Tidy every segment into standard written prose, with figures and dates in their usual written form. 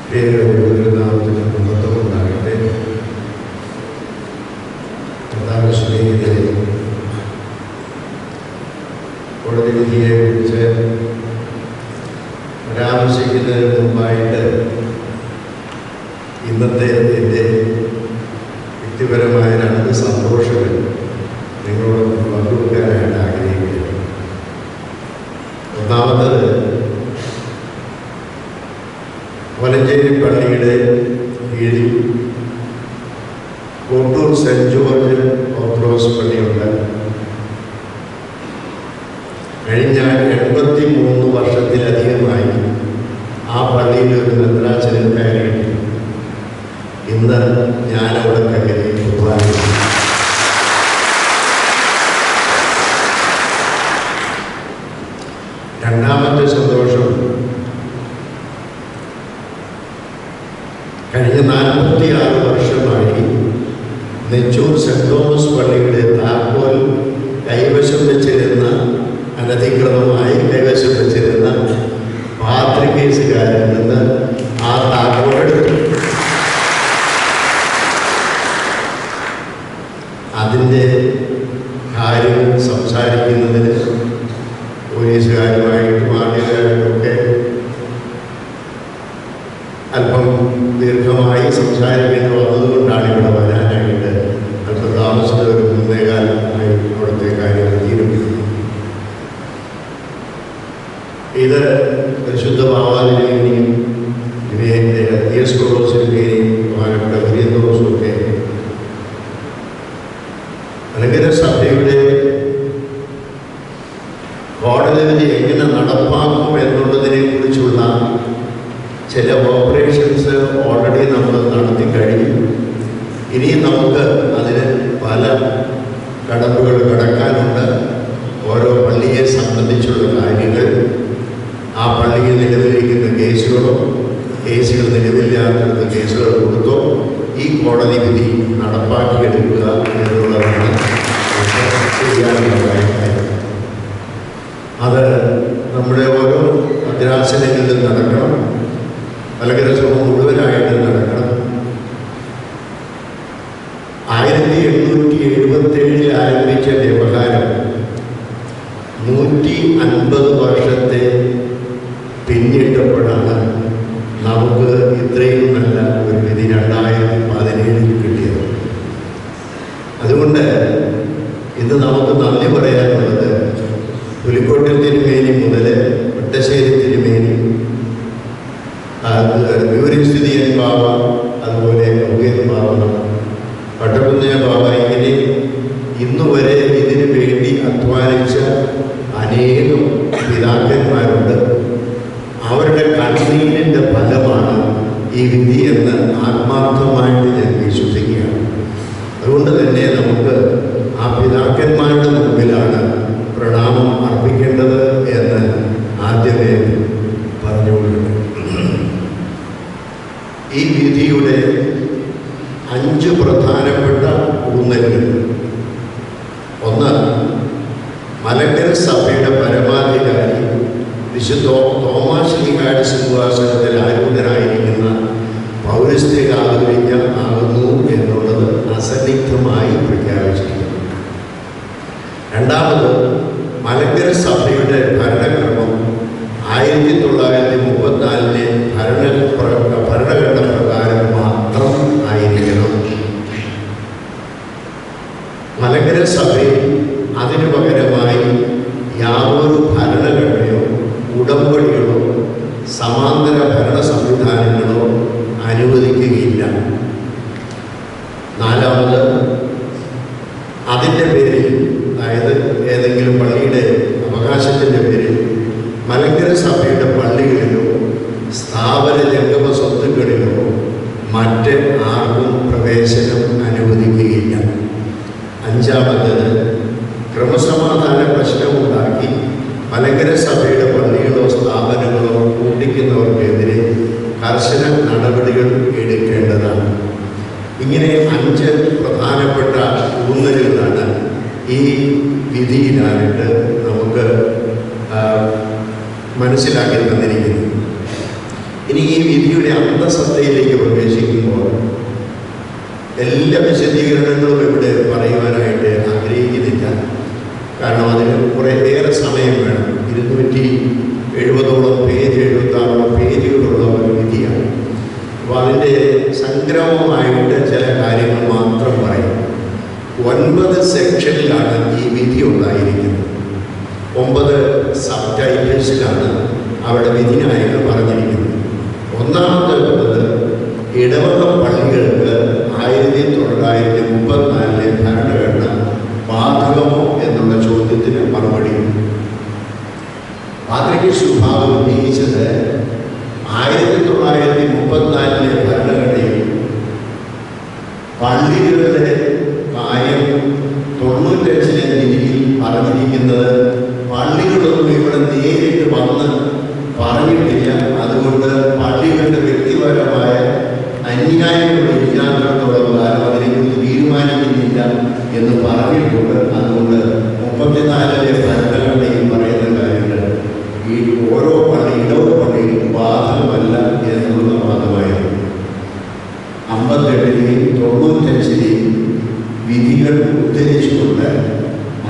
നാമത്തിന് മഹത്വമുണ്ടാകട്ടെ. കർത്താവിന്റെ സ്നേഹിതരെ, കോടതി വിധിയെ കുറിച്ച് പരാമർശിക്കുന്നതിന് മുമ്പായിട്ട് ഇന്നത്തെ എൻ്റെ വ്യക്തിപരമായ 2 സന്തോഷങ്ങൾ നിങ്ങളോട് പങ്കുവെക്കാനായിട്ട് ആഗ്രഹിക്കുകയാണ്. ഒന്നാമത്, വലഞ്ചേരി പള്ളിയുടെ കീഴിൽ കോട്ടൂർ സെൻറ്റ് ജോർജ് ഓർത്തഡോക്സ് പള്ളിയുണ്ട്. കഴിഞ്ഞ 83 വർഷത്തിലധികമായി ആ പള്ളിയിൽ ഒരു മെത്രാച്ചനെ കയറിയിട്ട് ഇന്ന് ഞാനവിടെ കയറി കുർബാന. രണ്ടാമത്തെ സന്തോഷം, കഴിഞ്ഞ 46 വർഷമായി നെച്ചൂർ സെൻറ് തോമസ് പള്ളിയുടെ താക്കോൽ കൈവശം വെച്ചിരുന്ന, അനധികൃതമായി കൈവശം വെച്ചിരുന്ന പാത്രികേസുകാരിൽ നിന്ന് ആ താക്കോൽ എടുത്തു. അതിൻ്റെ കാര്യം സംസാരിക്കുന്നതിന് പോലീസുകാരുമായിട്ടും ആദ്യകാരുമൊക്കെ അല്പം ദീർഘമായി സംസാരിക്കേണ്ടി വന്നതുകൊണ്ടാണ് ഇവിടെ വരാനായിട്ട് അല്പം താമസിച്ച ഒരു 3-4 അവിടുത്തെ കാര്യങ്ങൾ തീരുമാനിക്കുന്നത്. ഇത് പരിശുദ്ധ ഭാവാതിരിയും ഇവയെ ദിയസ്കോറോസിൻ്റെയും ബഹുമാനപ്പെട്ട കുര്യന്തോസുമൊക്കെ മലങ്കര സഭയുടെ കോടതി വിധി എങ്ങനെ നടപ്പാക്കും എന്നുള്ളതിനെ കുറിച്ചുള്ള ചില ഓപ്പറേഷൻസ് ഓൾറെഡി നമ്മൾ നടത്തി കഴിഞ്ഞു. ഇനിയും നമുക്ക് അതിന് പല കടമ്പുകൾ കടക്കാനുണ്ട്. ഓരോ പള്ളിയെ സംബന്ധിച്ചുള്ള കാര്യങ്ങൾ, ആ പള്ളിയിൽ നിലവിലിരിക്കുന്ന കേസുകൾ നിലവില്ലാത്ത കേസുകൾ കൊടുത്തോ ഈ കോടതി വിധി നടപ്പാക്കിയെടുക്കുക എന്നുള്ളതാണ് ചെയ്യാനുള്ള കാര്യം. അത് നമ്മുടെ ഓരോ ഭദ്രാസനങ്ങളിലും നടക്കണം. മലങ്കര സഭ മുഴുവനായിട്ട് നടക്കണം. 1877 ആരംഭിച്ച വ്യവഹാരം 150 വർഷത്തെ പിന്നിട്ടപ്പോഴാണ് നമുക്ക് ഇത്രയും നല്ല ഒരു വിധി 2017 കിട്ടിയത്. അതുകൊണ്ട് ഇന്ന് നമുക്ക് നന്ദി പറയാനുള്ളത് പുലിക്കോട്ടിൽ തിരുമേനി മുതൽ ഒട്ടശ്ശേരി തിരുമേനി, വിവരസ്ഥിതിയൻ ബാബ, അതുപോലെ ഔഗേൻ ബാബ, പട്ടകുന്നയ ബാബ, ഇങ്ങനെ ഇന്നുവരെ ഇതിനു വേണ്ടി അധ്വാനിച്ച അനേകം പിതാക്കന്മാരുണ്ട്. അവരുടെ കണ്ണീരിൻ്റെ ഫലമാണ് ഈ വിധി എന്ന് ആത്മാർത്ഥമായിട്ട് ഞാൻ വിശ്വസിക്കുകയാണ്. അതുകൊണ്ട് തന്നെ നമുക്ക് ആ പിതാക്കന്മാരുടെ മുമ്പിലാണ് പ്രണാമം അർപ്പിക്കേണ്ടത് എന്ന് ആദ്യമേ പറഞ്ഞുകൊള്ളുന്നു. ഈ വിധിയുടെ 5 പ്രധാനപ്പെട്ട ഊന്നലുകൾ. ഒന്ന്, മലങ്കര സഭയുടെ പരമാധികാരി വിശുദ്ധ തോമാശ്ലീഹായുടെ സിംഹാസനത്തിൽ ആരൂഢനായിരിക്കുന്ന പൗരസ്ത്യ കാതോലിക്ക ആകുന്നു എന്നുള്ളത് അസന്നിഗ്ധമായി പ്രഖ്യാപിച്ചിരിക്കുന്നു. രണ്ടാമത്, മലങ്കര സഭയുടെ ഭരണക്രമം 1934 ഭരണഘടന പ്രകാരം മാത്രം ആയിരിക്കണം. മലങ്കര സഭയിൽ അതിനു പകരമായി യാതൊരു ഭരണഘടനയോ ഉടമ്പടികളോ സമാന്തര ഭരണ സംവിധാനങ്ങളോ അനുവദിക്കുകയില്ല. നാലാമത്, അതിൻ്റെ പേരിൽ, അതായത് ഏതെങ്കിലും പള്ളിയുടെ അവകാശത്തിൻ്റെ പേരിൽ മലങ്കര സഭയുടെ പള്ളികളിലോ സ്ഥാപന ജംഗമ സ്വത്തുക്കളിലോ മറ്റ് ആർക്കും പ്രവേശനം അനുവദിക്കുകയില്ല. അഞ്ചാമത്തത്, ക്രമസമാധാന പ്രശ്നമുണ്ടാക്കി മലങ്കര സഭയുടെ പള്ളികളോ സ്ഥാപനങ്ങളോ കൂട്ടിക്കുന്നവർക്കെതിരെ കർശന നടപടികൾ എടുക്കേണ്ടതാണ്. ഇങ്ങനെ 5 പ്രധാനപ്പെട്ട ഊന്നലുകളാണ് ഈ വിധിയിലായിട്ട് നമുക്ക് മനസ്സിലാക്കി തന്നിരിക്കുന്നത്. ഇനി ഈ വിധിയുടെ അന്തസത്തയിലേക്ക് പ്രവേശിക്കുമ്പോൾ എല്ലാ വിശദീകരണങ്ങളും ഇവിടെ പറയുവാനായിട്ട് ആഗ്രഹിക്കുന്നില്ല. കാരണം അതിന് കുറേയേറെ സമയം വേണം. 270ഓളം പേജ്, 76ഓളം പേജുകളുള്ള ഒരു വിധിയാണ്. അപ്പോൾ അതിൻ്റെ സംഗ്രഹമായിട്ട് ചില കാര്യങ്ങൾ മാത്രം പറയും. 9 സെക്ഷനിലാണ് ഈ വിധി ഉണ്ടായിരിക്കുന്നത്. 9 സബ് ടൈറ്റിൽസിലാണ് അവിടെ വിധിന്യായങ്ങൾ പറഞ്ഞിരിക്കുന്നത്. ഒന്നാമത്തേത് ഇടവക പള്ളികൾക്ക് 1934 ഭരണഘടന ബാധകമോ എന്നുള്ള ചോദ്യത്തിന് മറുപടി. പാത്രികീസ് വിഭാഗം ഉന്നയിച്ചത് 1934 ഭരണഘടനയിൽ പള്ളികളുടെ കാര്യം 95 വിധിയിൽ പറഞ്ഞിരിക്കുന്നത് പള്ളികളൊന്നും ഇവിടെ നേരിട്ട് വന്ന് പറഞ്ഞിട്ടില്ല. അതുകൊണ്ട് പള്ളികളുടെ വ്യക്തിപരമായ അന്യായങ്ങളുടെ ഇല്ലാത്തിടത്തോളം കാലം അതിനെക്കുറിച്ച് തീരുമാനിക്കുന്നില്ല എന്ന് പറഞ്ഞിട്ടുണ്ട്. അതുകൊണ്ട് 34 ഭരണഘടനയിൽ പറയുന്ന കാര്യങ്ങൾ ഈ ഓരോ ഇടവ പള്ളിയും ബാധകമല്ല എന്നുള്ള വാദമായിരുന്നു. 58-ലെയും 95-ലെയും വിധികൾ ഉദ്ധരിച്ചുകൊണ്ട്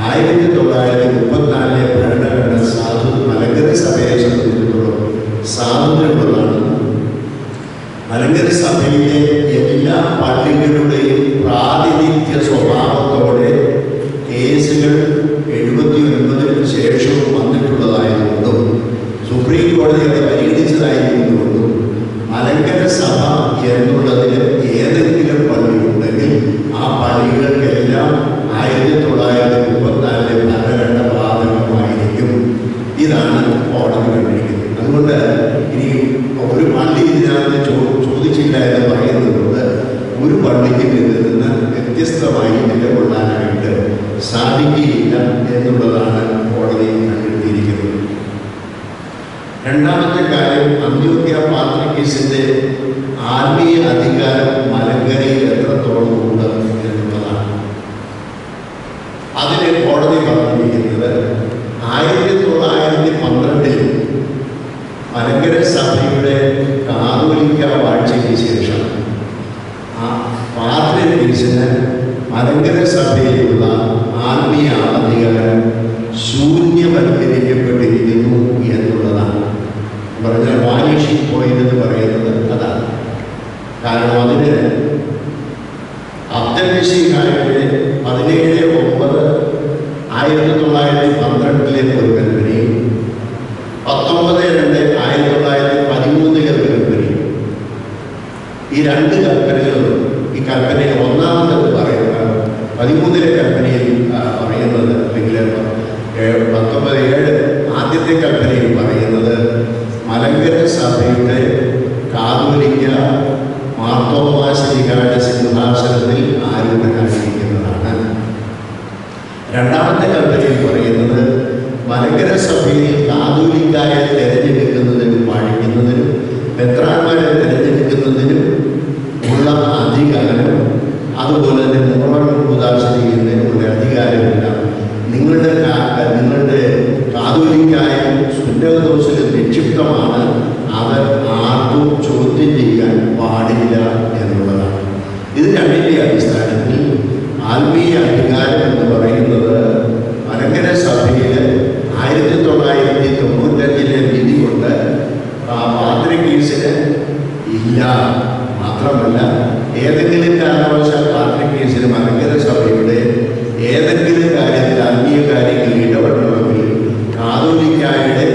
1934 ഭരണഘടന മലങ്കര സഭയെ സംബന്ധിച്ചിടത്തോളം സാധുതയുള്ളതാണ്. മലങ്കര സഭയിലെ എല്ലാ പള്ളികളുടെയും പ്രാതിനിധ്യ സ്വഭാവത്തോടെ കേസുകൾ 79-ന് ശേഷവും വന്നിട്ടുള്ളതായതുകൊണ്ടും സുപ്രീം കോടതിയെ പരിഗണിച്ചതായിരുന്നുകൊണ്ടും മലങ്കര സഭ എന്നുള്ളതിൽ ഏതെങ്കിലും പള്ളി ഉണ്ടെങ്കിൽ ആ പള്ളികൾക്കെല്ലാം 1934 ഭരണഘടന ബാധകമായിരിക്കും. ഇതാണ് കോടതി കണ്ടിരിക്കുന്നത്. അതുകൊണ്ട് ഇനി ഒരു പള്ളി ഇതിനകത്ത് ചോദിച്ചില്ല എന്ന് പറയുന്നതുകൊണ്ട് ഒരു പള്ളിക്കും ഇതിൽ നിന്ന് വ്യത്യസ്തമായി നിലകൊള്ളാനായിട്ട് സാധിക്കുകയില്ല എന്നുള്ളതാണ് കോടതി കണ്ടെത്തിയിരിക്കുന്നത്. രണ്ടാമത്തെ കാര്യം, അന്ത്യോക്യ പാത്രിക്കീസിന്റെ ആത്മീയ അധികാരം മലങ്കരയിൽ എത്രത്തോളം ഉണ്ട് എന്നുള്ളതാണ്. അതിന് കോടതി പറഞ്ഞിരിക്കുന്നത് 1912 മലങ്കര സഭയുടെ കാതോലിക്ക വാഴ്ചയ്ക്ക് ശേഷം ആ പാത്രിക്കീസിന് മലങ്കര സഭയിലുള്ള ആത്മീയ അധികാരം ശൂന്യവൽക്കരിക്കപ്പെട്ടിരിക്കുന്നു എന്നുള്ളതാണ്. പറഞ്ഞാൽ വാനിഷിംഗ് പോയിന്റ് എന്ന് പറയുന്നത് അതാണ്. കാരണം അതിന് അബ്ദൽമസീഹായുടെ 17/9/1912 ഒരു കൽപ്പനയും 19/2/1913 ഒരു കൽപ്പനയും, ഈ 2 കൽപ്പനകളും ഈ കൽപ്പനയിൽ ഒന്നാമത് പറയുന്നത് 13 കൽപ്പനയിൽ പറയുന്നത്, അല്ലെങ്കിൽ 19/7 ആദ്യത്തെ കൽപ്പനയിൽ പറയുന്നത് മലങ്കര സഭയുടെ കാതോലിക്ക മാർത്തോമാ ശ്ലീഹായുടെ സിംഹാസനത്തിൽ ആരൂഢനായിരിക്കുന്നതാണ്. രണ്ടാമത്തെ കൽപ്പനയിൽ പറയുന്നത് മലങ്കര സഭയിൽ കാതോലിക്കാരെ തിരഞ്ഞെടുക്കുന്നതിനും വാഴിക്കുന്നതിനും മെത്രാന്മാരെ തിരഞ്ഞെടുക്കുന്നതിനും ഉള്ള അധികാരം, അതുപോലെ തന്നെ മുറ ഉദാസീകരിക്കുന്നതിനുള്ള അധികാരമെല്ലാം നിങ്ങളുടെ കാതോലിക്കായും സുന്നതദോസിലും നിക്ഷിപ്തമാണ്. അത് ആർക്കും ചോദ്യം ചെയ്യാൻ പാടില്ല എന്നുള്ളതാണ്. ഇത് രണ്ടിൻ്റെ അടിസ്ഥാനത്തിൽ ആത്മീയ അധികാരം എന്ന് പറയുന്നത് മലങ്കര സഭയിൽ 1995 വിധി കൊണ്ട് പാത്രിക്കീസിന് ഇല്ല. മാത്രമല്ല, ഏതെങ്കിലും കാരണവശാൽ പാത്രിക്കീസിന് മലങ്കര സഭയുടെ ഏതെങ്കിലും കാര്യത്തിൽ ആത്മീയ കാര്യങ്ങളിൽ ഇടപെടണമെങ്കിൽ കാതോലിക്കായുടെ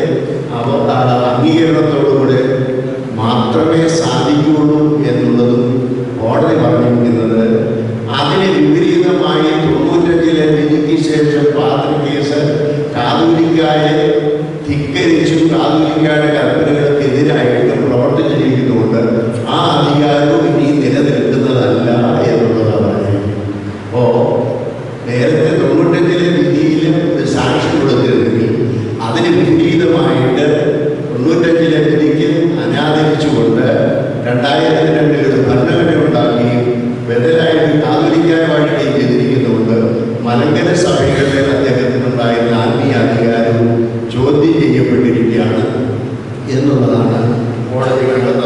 അംഗീകരണത്തോടുകൂടെ മാത്രമേ സാധിക്കുകയുള്ളൂ എന്നുള്ളതും കോടതി പറഞ്ഞിരിക്കുന്നത്. അതിന് വിപരീതമായി 95 വിധിക്ക് ശേഷം പാത്രിക്കീസ് കാതോലിക്കായെ ധിക്കരിച്ചു, കാതോലിക്കായുടെ കൽപ്പനകൾക്കെതിരായിട്ട് പ്രവർത്തിച്ചിരിക്കുന്നുകൊണ്ട് ആ അധികാരവും ഇനി നിലനിൽക്കുന്നതല്ല എന്നുള്ളതാണ്. അപ്പോൾ നേരത്തെ 95 വിധിയിലും സാക്ഷ്യം കൊടുത്തിരുന്നെങ്കിൽ അതിന് വിപരീതമായിട്ട് 95 വിധിക്ക് അനാദരിച്ചുകൊണ്ട് 2002 ഒരു ഭരണഘടന ഉണ്ടാക്കുകയും ബദലായിട്ട് കാതോലിക്കായ വാഴുകയും ചെയ്തിരിക്കുന്നതുകൊണ്ട് മലങ്കര സഭയുടെ അദ്ദേഹത്തിനുണ്ടായിരുന്ന ആത്മീയ അധികാരവും ചോദ്യം ചെയ്യപ്പെട്ടിരിക്കുകയാണ് എന്നുള്ളതാണ് കോടതി കണ്ടെത്തുന്നത്.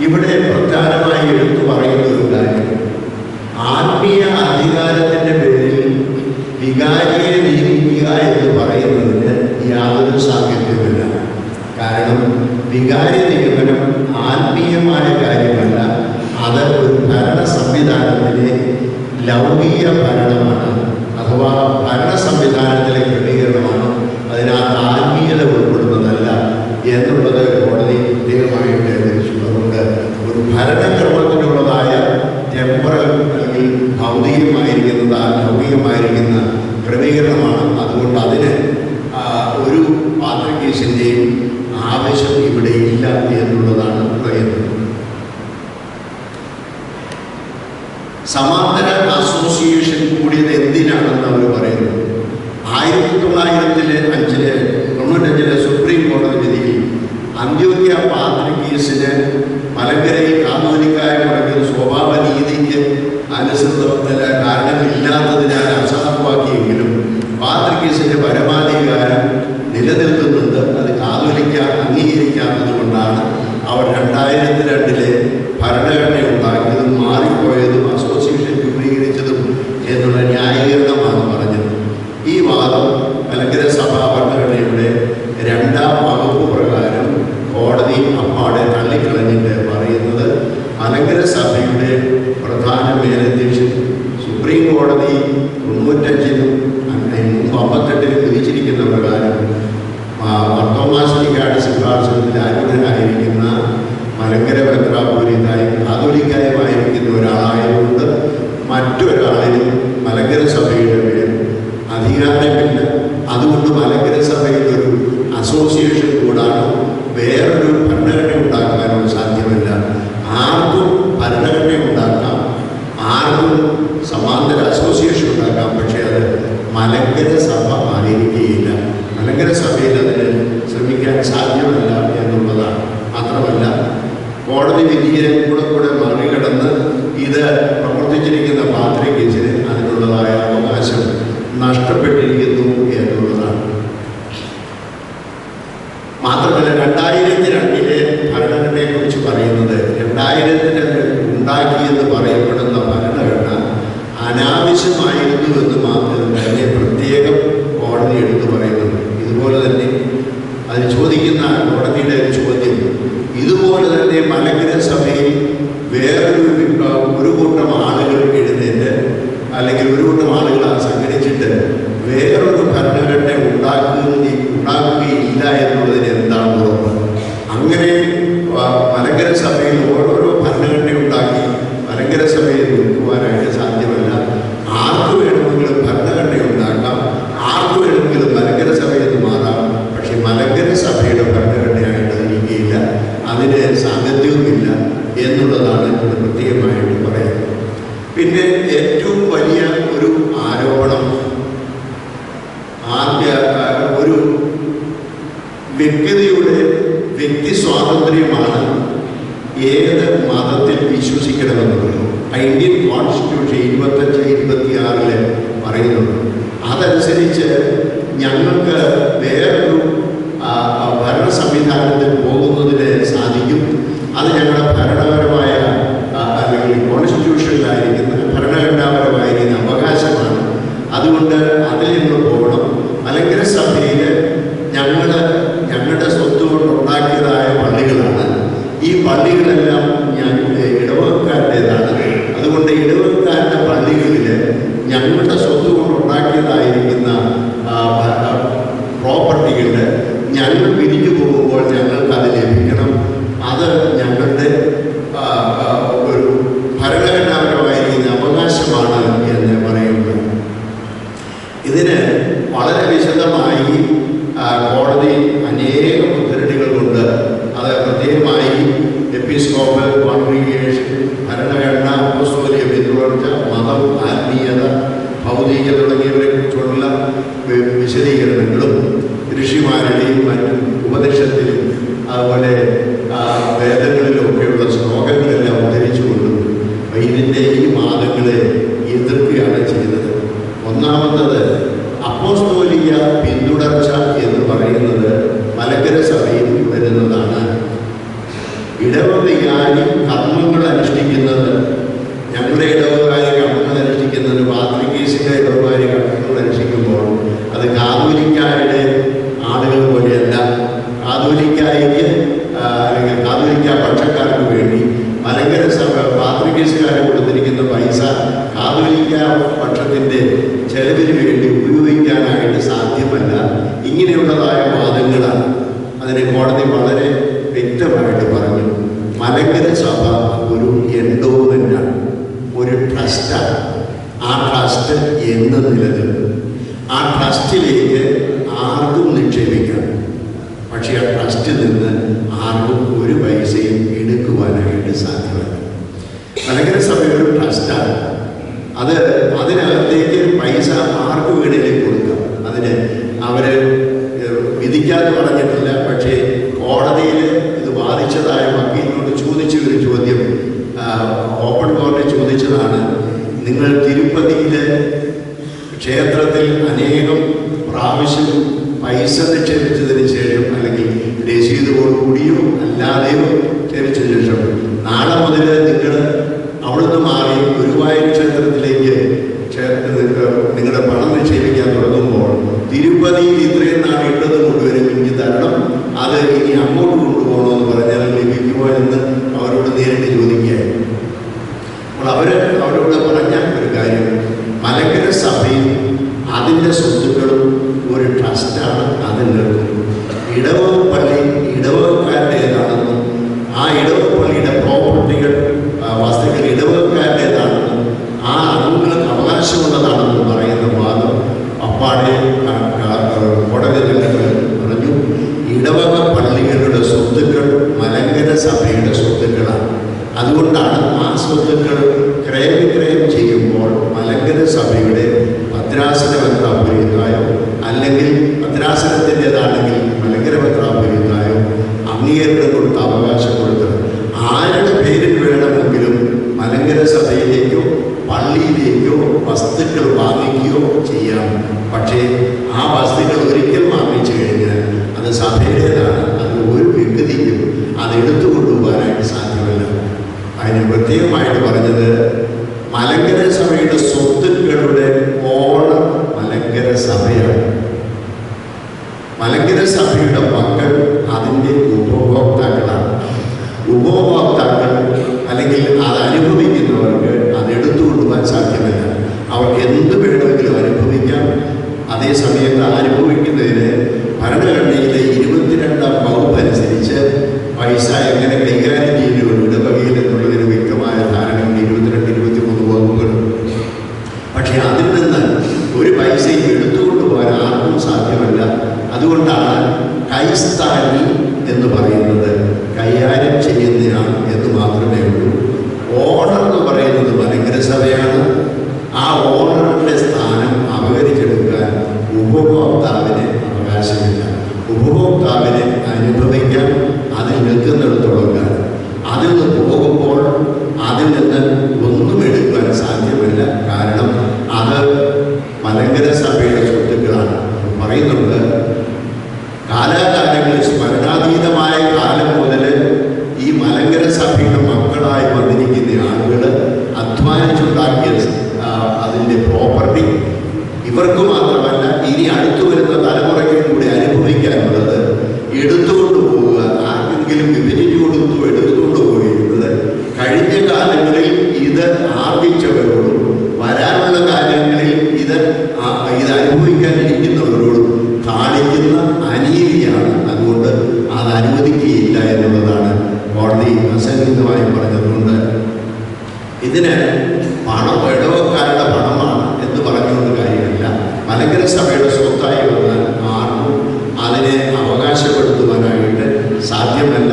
ഇവിടെ പ്രധാനമായി എടുത്തു പറയുന്ന ഒരു കാര്യം, ആത്മീയ അധികാരത്തിൻ്റെ പേരിൽ വികാരിയെ നിയമിക്കുക എന്ന് പറയുന്നതിന് യാതൊരു സാധ്യതയുമില്ല. കാരണം വികാരി നിയമനം ആത്മീയമായ കാര്യമല്ല, അത് ഒരു ഭരണ സംവിധാനത്തിലെ ലൗകിക ഭരണമാണ്, അഥവാ ഭരണ സംവിധാനത്തിലെ ക്രമീകരണമാണ്. അതിനകത്ത് ആത്മീയത ഉൾപ്പെടുന്നതല്ല എന്നുള്ളത് കോടതി പ്രത്യേകമായിട്ട് ധരിച്ചു. അതുകൊണ്ട് ഒരു ഭരണക്രമത്തിനുള്ളതായ ടെമ്പറൽ അല്ലെങ്കിൽ ഭൗതികമായിരിക്കുന്നത് ലൗകികമായിരിക്കുന്ന ക്രമീകരണമാണ്. അതുകൊണ്ട് അതിന് ഒരു പാത്രക്കേസിൻ്റെയും ആവശ്യം ഇവിടെ ഇല്ല എന്നുള്ളതാണ് പറയുന്നത്. സമാന്തര അസോസിയേഷൻ കൂടിയത് എന്തിനാണെന്ന് അവർ പറയുന്നത്, 1995 സുപ്രീം കോടതി വിധിയിൽ അന്ത്യോക്യ പാത്രികീസിന് മലങ്കരയിൽ കാതോലിക്കായ മുടങ്ങിയ സ്വഭാവ നീതിക്ക് അനുസൃതത്തില കാരണമില്ലാത്തതിനാൽ അസാധുവാക്കിയെങ്കിലും പാത്രികീസിൻ്റെ പരമാധികാരം നിലനിൽക്കുന്നുണ്ട്. അത് കാതോലിക്ക അംഗീകരിക്കാത്തത് കൊണ്ടാണ് അവർ 2002 ഭരണഘടന ഉണ്ടാക്കിയതും മാറിപ്പോയതും അസോസിയേഷൻ രൂപീകരിച്ചതും എന്നുള്ള ന്യായീകരണമാണ് പറഞ്ഞത്. ഈ വാദം മലങ്കര സഭാ ഭരണഘടനയുടെ 2-ാം വകുപ്പ് പ്രകാരം കോടതി അപ്പാടെ തള്ളിക്കളഞ്ഞിട്ട് പറയുന്നത്, മലങ്കര സഭയുടെ പ്രധാന മേലധ്യക്ഷൻ സുപ്രീം കോടതി 95-ലും 58-ലും വിധിച്ചിരിക്കുന്ന പ്രകാരം മർത്തോമാശ്രീകാട് ശുപാർശത്തിൽ ആരൂഢനായിരിക്കുന്ന മലങ്കര മെത്രാപ്പോലീത്തായും കാതോലിക്കായുമായിരിക്കുന്ന ഒരാളായതുകൊണ്ട് മറ്റൊരാളിനും മലങ്കര സഭയുടെ പേരിൽ അധികാരമില്ല. അതുകൊണ്ട് മലങ്കര സഭയിൽ ഒരു അസോസിയേഷൻ കൂടാനോ വേറൊരു ഭരണഘടന ഉണ്ടാക്കാനോ സാധ്യമല്ല. ആർക്കും ഭരണഘടന ഉണ്ടാക്കാം, ആർക്കും സമാന്തര അസോസിയേഷൻ ഉണ്ടാക്കാം, പക്ഷേ അത് മലങ്കര സഭ ആയിരിക്കുകയില്ല. മലങ്കര സഭയിൽ അതിന് ശ്രമിക്കാൻ സാധ്യമല്ല എന്നുള്ളതാണ്. മാത്രമല്ല, കോടതി വിധിയെ കൂടെ മറികടന്ന് ഇത് പ്രവർത്തിച്ചിരിക്കുന്ന പാത്രികേസിന് അതിനുള്ളതായ അവകാശം നഷ്ടപ്പെട്ടിരിക്കുന്നു എന്നുള്ളതാണ്. മാത്രമല്ല, 2002 ഭരണഘടനയെക്കുറിച്ച് പറയുന്നത്, 2002 ഉണ്ടാക്കിയെന്ന് പറയപ്പെടുന്ന ഭരണഘടന അനാവശ്യമായിരുന്നു എന്ന് മാത്രം തന്നെ പ്രത്യേകം കോടതി എടുത്തു പറയുന്നുണ്ട്. ഇതുപോലെ തന്നെ അത് ചോദിക്കുന്ന കോടതിയുടെ ചോദ്യം, ഇതുപോലെ തന്നെ മലങ്കര സഭയിൽ ഒരു കൂട്ടം ആളുകൾ എഴുന്നേറ്റ് അല്ലെങ്കിൽ ഒരു കൂട്ടം ആളുകൾ സംഘടിച്ചിട്ട് വേറൊരു ഭരണഘടന ഉണ്ടാക്കുകയില്ല എന്നുള്ളതിന് എന്താണ് ഉറപ്പ്? അങ്ങനെ മലങ്കര സഭയിൽ ഓരോരോ ഭരണഘടന ഉണ്ടാക്കി മലങ്കര സഭയിൽ നിൽക്കുവാനായിട്ട് സാധ്യമല്ല. ആർക്ക് വേണമെങ്കിലും ഭരണഘടന ഉണ്ടാക്കാം, ആർക്ക് വേണമെങ്കിലും മലങ്കര സഭയിൽ നിന്ന് മാറാം. പക്ഷെ മലങ്കര സഭയുടെ ഭരണഘടനയായിട്ട് ഇരിക്കുകയില്ല, അതിന് സാങ്കത്യവുമില്ല എന്നുള്ളതാണ് ഇവിടെ പ്രത്യേകമായിട്ട് പറയുന്നത്. പിന്നെ ഏറ്റവും വലിയ ഒരു ആരോപണം, ഒരു വ്യക്തിയുടെ വ്യക്തി സ്വാതന്ത്ര്യമാണ് ഏത് മതത്തിൽ വിശ്വസിക്കണമെന്നുള്ളത്. ഇന്ത്യൻ കോൺസ്റ്റിറ്റ്യൂഷൻ 25-26 പറയുന്നുണ്ട്. അതനുസരിച്ച് ഞങ്ങൾക്ക് വേറൊരു ഭരണ സംവിധാനത്തിൽ പോകുന്നതിന് സാധിക്കും. അത് ഞങ്ങളുടെ ഭരണപരമായ അല്ലെങ്കിൽ കോൺസ്റ്റിറ്റ്യൂഷനിലായിരിക്കുന്ന ഭരണഘടനാപരമായിരിക്കുന്ന അവകാശമാണ്. അതുകൊണ്ട് അതിൽ നിന്ന് പോകണം. മലങ്കര സഭയിൽ ഞങ്ങളുടെ സ്വത്ത് കൊണ്ടുണ്ടാക്കിയതായ പള്ളികളാണ്. ഈ പള്ളികളെല്ലാം ഇടവകക്കാരുടേതാണ്. അതുകൊണ്ട് ഇടവകക്കാരുടെ പള്ളികളിൽ ഞങ്ങളുടെ സ്വത്ത് കൊണ്ടുണ്ടാക്കിയതായിരിക്കുന്ന പ്രോപ്പർട്ടികൾ ഞങ്ങൾ പിരിഞ്ഞു പോകുമ്പോൾ ഞങ്ങൾക്ക് അത് ലഭിക്കണം. അത് ഞങ്ങളുടെ ഒരു ഭരണഘടനാപരമായിരിക്കുന്ന അവകാശമാണ് എന്ന് പറയുന്നത്. ഇതിന് വളരെ വിശദമായി കോടതി അനേകം ഉദ്ധരണികൾ കൊണ്ട് അത് പ്രത്യേകമായി എപ്പിസ്കോപ്പൽ കോൺഗ്രിഗേഷൻ, ഭരണഘടന, അപ്പോസ്തോലിക പിന്തുടർച്ച, മതം, ആത്മീയത, ഭൗതിക തുടങ്ങിയവരെ കുറിച്ചുള്ള വിശദീകരണങ്ങളും ഋഷിമാരുടെയും മറ്റും ഉപനിഷത്തിലും അതുപോലെ വേദങ്ങളിലുമൊക്കെയുള്ള ശ്ലോകങ്ങളെല്ലാം ഉദ്ധരിച്ചുകൊണ്ടും ഇതിൻ്റെ ഈ വാദങ്ങളെ എതിർക്കുകയാണ് ചെയ്തത്. ഒന്നാമത്തത്, അപ്പോസ്തോലിക പിന്തുടർച്ച എന്ന് പറയുന്നത് മലങ്കര സഭയിൽ വരുന്നതാണ്. ഇടവവികാരി കർമ്മങ്ങൾ അനുഷ്ഠിക്കുന്നത്, ഞങ്ങളുടെ ഇടവകാരി കർമ്മങ്ങൾ അനുഷ്ഠിക്കുന്നത് പാത്രികീസിൻ്റെ ഇടവകാരി കർമ്മങ്ങൾ അനുഷ്ഠിക്കുമ്പോൾ അത് കാതോലിക്കാരുടെ ആളുകൾ പോലെയല്ല. കാതോലിക്കായ്ക്ക് അല്ലെങ്കിൽ കാതോലിക്ക പക്ഷക്കാർക്ക് വേണ്ടി മലങ്കര സഭ പാത്രികീസുകാരെ കൊടുത്തിരിക്കുന്ന പൈസ കാതോലിക്ക പക്ഷത്തിൻ്റെ ചെലവിന് വേണ്ടി ഉപയോഗിക്കാനായിട്ട് സാധ്യമല്ല. ഇങ്ങനെയുള്ളതായ വാദങ്ങളാണ്. അതിനെ കോടതി വളരെ വ്യക്തമായിട്ട് പറഞ്ഞു. മലങ്കര സഭ ഒരു എൻഡോവ്മെൻ്റാണ്, ഒരു ട്രസ്റ്റാണ്. ആ ട്രസ്റ്റ് എന്ന് നിലനിൽക്കും. ആ ട്രസ്റ്റിലേക്ക് ആർക്കും നിക്ഷേപിക്കാം. പക്ഷേ ആ ട്രസ്റ്റിൽ നിന്ന് ആർക്കും ഒരു പൈസയും എടുക്കുവാനായിട്ട് സാധ്യമല്ല. മലങ്കര സഭ ഒരു ട്രസ്റ്റാണ്. അതിനകത്തേക്ക് പൈസ ആർക്ക് വേണമെങ്കിലും കൊടുക്കാം. അതിന് അവർ വിധിക്കാതെ പറഞ്ഞിട്ടില്ല. പക്ഷേ കോടതിയിൽ ഇത് ബാധിച്ചതായ വക്കീലിനോട് ചോദിച്ച ഒരു ചോദ്യം, ഓപ്പൺ കോർട്ടിൽ ചോദിച്ചതാണ്, നിങ്ങൾ തിരുപ്പതിയിലെ ക്ഷേത്രത്തിൽ അനേകം പ്രാവശ്യം പൈസ നിക്ഷേപിച്ചതിന് ശേഷം അല്ലെങ്കിൽ രസീതോടുകൂടിയോ അല്ലാതെയോ നിക്ഷേപിച്ചതിന് ശേഷം നാളെ മുതൽ നിങ്ങൾ അവിടുന്ന് മാറി ഗുരുവായൂർ ക്ഷേത്രത്തിലേക്ക് നിങ്ങളുടെ പണം നിക്ഷേപിക്കാൻ തുടങ്ങുമ്പോൾ തിരുപ്പതിയിൽ ഇത്രയും നാൾ ഇട്ടത് കൊണ്ടുവരും, ഇനി തരണം, അത് ഇനി അങ്ങോട്ട് കൊണ്ടുപോകണമെന്ന് പറഞ്ഞാൽ ലഭിക്കുമോ എന്ന് അവരോട് നേരിട്ട് ചോദിക്കുകയായിരുന്നു. അപ്പോൾ അവരോട് പറഞ്ഞ ഒരു കാര്യം, മലങ്കര സഭയിൽ അതിൻ്റെ സ്വത്തുക്കളും ഒരു ട്രസ്റ്റാണ്. അതിൽ ഇടവപ്പള്ളി ഇടവക്കാരുടേതാണെന്നും ആ ഇടവപ്പള്ളിയുടെ പ്രോപ്പർട്ടികൾ വസ്തുക്കൾ ഇടവക്കാരുടേതാണെന്നും ആ അംഗങ്ങൾക്ക് അവകാശമുള്ളതാണെന്നും പറയുന്ന വാദം അപ്പാടെ കോടതി പറഞ്ഞു. ഇടവക പള്ളികളുടെ സ്വത്തുക്കൾ മലങ്കര സഭയുടെ സ്വത്തുക്കളാണ്. അതുകൊണ്ടാണ് ആ സ്വത്തുക്കൾ ക്രയവിക്രയം ചെയ്യുമ്പോൾ മലങ്കര സഭയുടെ ഭദ്രാസന മെത്രാപ്പൊലീത്തായോ അല്ലെങ്കിൽ ഭദ്രാസനത്തിൻ്റെതാണെങ്കിൽ മലങ്കര മെത്രാപ്പൊലീത്തായോ അംഗീകരണം കൊടുത്ത് അവകാശം കൊടുത്തത് ആരുടെ പേരിൽ വേണമെങ്കിലും മലങ്കര സഭയിലേക്കോ പള്ളിയിലേക്കോ വസ്തുക്കൾ വാങ്ങിക്കുകയോ ചെയ്യാം. പക്ഷേ ആ വസ്തുക്കൾ ഒരിക്കൽ വാങ്ങിച്ചു കഴിഞ്ഞാൽ അത് സഭയുടേതാണ്. അത് ഒരു വ്യക്തിക്കും അത് എടുത്തുകൊണ്ടുപോകാനായിട്ട് സാധ്യമല്ല. അതിന് പ്രത്യേകമായിട്ട് പറഞ്ഞത്, മലങ്കര സഭയുടെ സ്വത്തുക്കളുടെ ഓണർ മലങ്കര സഭയാണ്. മലങ്കര സഭയുടെ മക്കൾ അതിൻ്റെ ഉപഭോക്താക്കളാണ്. ഉപഭോക്താക്കൾ അല്ലെങ്കിൽ അത് അനുഭവിക്കുന്നവർക്ക് അത് എടുത്തുകൊണ്ടുപോകാൻ സാധ്യമല്ല. അവർക്ക് എന്ത് വേണമെങ്കിലും അനുഭവിക്കാം. അതേസമയത്ത് അനുഭവിക്കുന്നതിന് ഭരണഘടനയിലെ 22-ാം വകുപ്പ് അനുസരിച്ച് പൈസ എങ്ങനെ കൈകാര്യം ചെയ്യുന്നവരും ഇടവകയിൽ എന്നുള്ളതിന് വ്യക്തമായ ധാരണയുണ്ട്. 22-23 വകുപ്പുകൾ. പക്ഷേ അതിൽ നിന്ന് ഒരു പൈസയും എടുത്തുകൊണ്ടുപോകാൻ ആർക്കും സാധ്യമല്ല. അതുകൊണ്ടാണ് കൈസ്ഥാനി എന്ന് പറയുന്നത് കൈകാര്യം ചെയ്യുന്നയാൾ എന്ന് മാത്രമേ ഉള്ളൂ. ഓണർ എന്ന് പറയുന്നത് മലങ്കര സഭയാണ്. ആ ഓണറിൻ്റെ സ്ഥാനം അപകരിച്ചെടുക്കാൻ ഉപഭോക്താവിന് അവകാശമില്ല. ഉപഭോക്താവിനെ അനുഭവിക്കാൻ അതിൽ നിൽക്കുന്നിടത്തോളം കാലം. അതിൽ നിന്ന് പോകുമ്പോൾ അതിൽ നിന്ന് ഒന്നും എടുക്കാൻ സാധ്യമല്ല. കാരണം അത് മലങ്കര സഭയുടെ സ്വത്തുക്കളാണ്. പറയുന്നുണ്ട്, കാലാകാലങ്ങളിൽ സ്മരണാതീതമായ കാലം മുതൽ ഈ മലങ്കര സഭയുടെ മക്കളായി വന്നിരിക്കുന്ന ആളുകൾ അധ്വാനിച്ചുണ്ടാക്കിയ അതിൻ്റെ പ്രോപ്പർട്ടി ഇവർക്ക് മാത്രമല്ല, ഇനി അടുത്തു വരുന്ന തലമുറയ്ക്കും കൂടി അനുഭവിക്കാനുള്ളത് എടുത്തുകൊണ്ട് പോവുക. ആർക്കെങ്കിലും വിഭജിച്ചു കൊടുത്തു എടുത്തുകൊണ്ട് പോയിരുന്നത് കഴിഞ്ഞ കാലങ്ങളിൽ ഇത് ആർജിച്ചവരോടും വരാനുള്ള കാലങ്ങളിൽ ഇത് അനുഭവിക്കാനിരിക്കുന്നവരോടും കാണിക്കുന്ന അനീതിയാണ്. അതുകൊണ്ട് അത് അനുവദിക്കുകയില്ല എന്നുള്ളതാണ് കോടതി അസന്നിഗ്ധമായി പറഞ്ഞതുകൊണ്ട് ഇതിന് പണം ഇടവക്കാരുടെ പണമാണ് എന്ന് പറഞ്ഞുകൊണ്ട് കാര്യമില്ല. മലങ്കര സഭയുടെ സ്വത്തായി വന്നാൽ ആർക്കും അതിനെ അവകാശപ്പെടുത്തുവാനായിട്ട് സാധ്യമല്ല.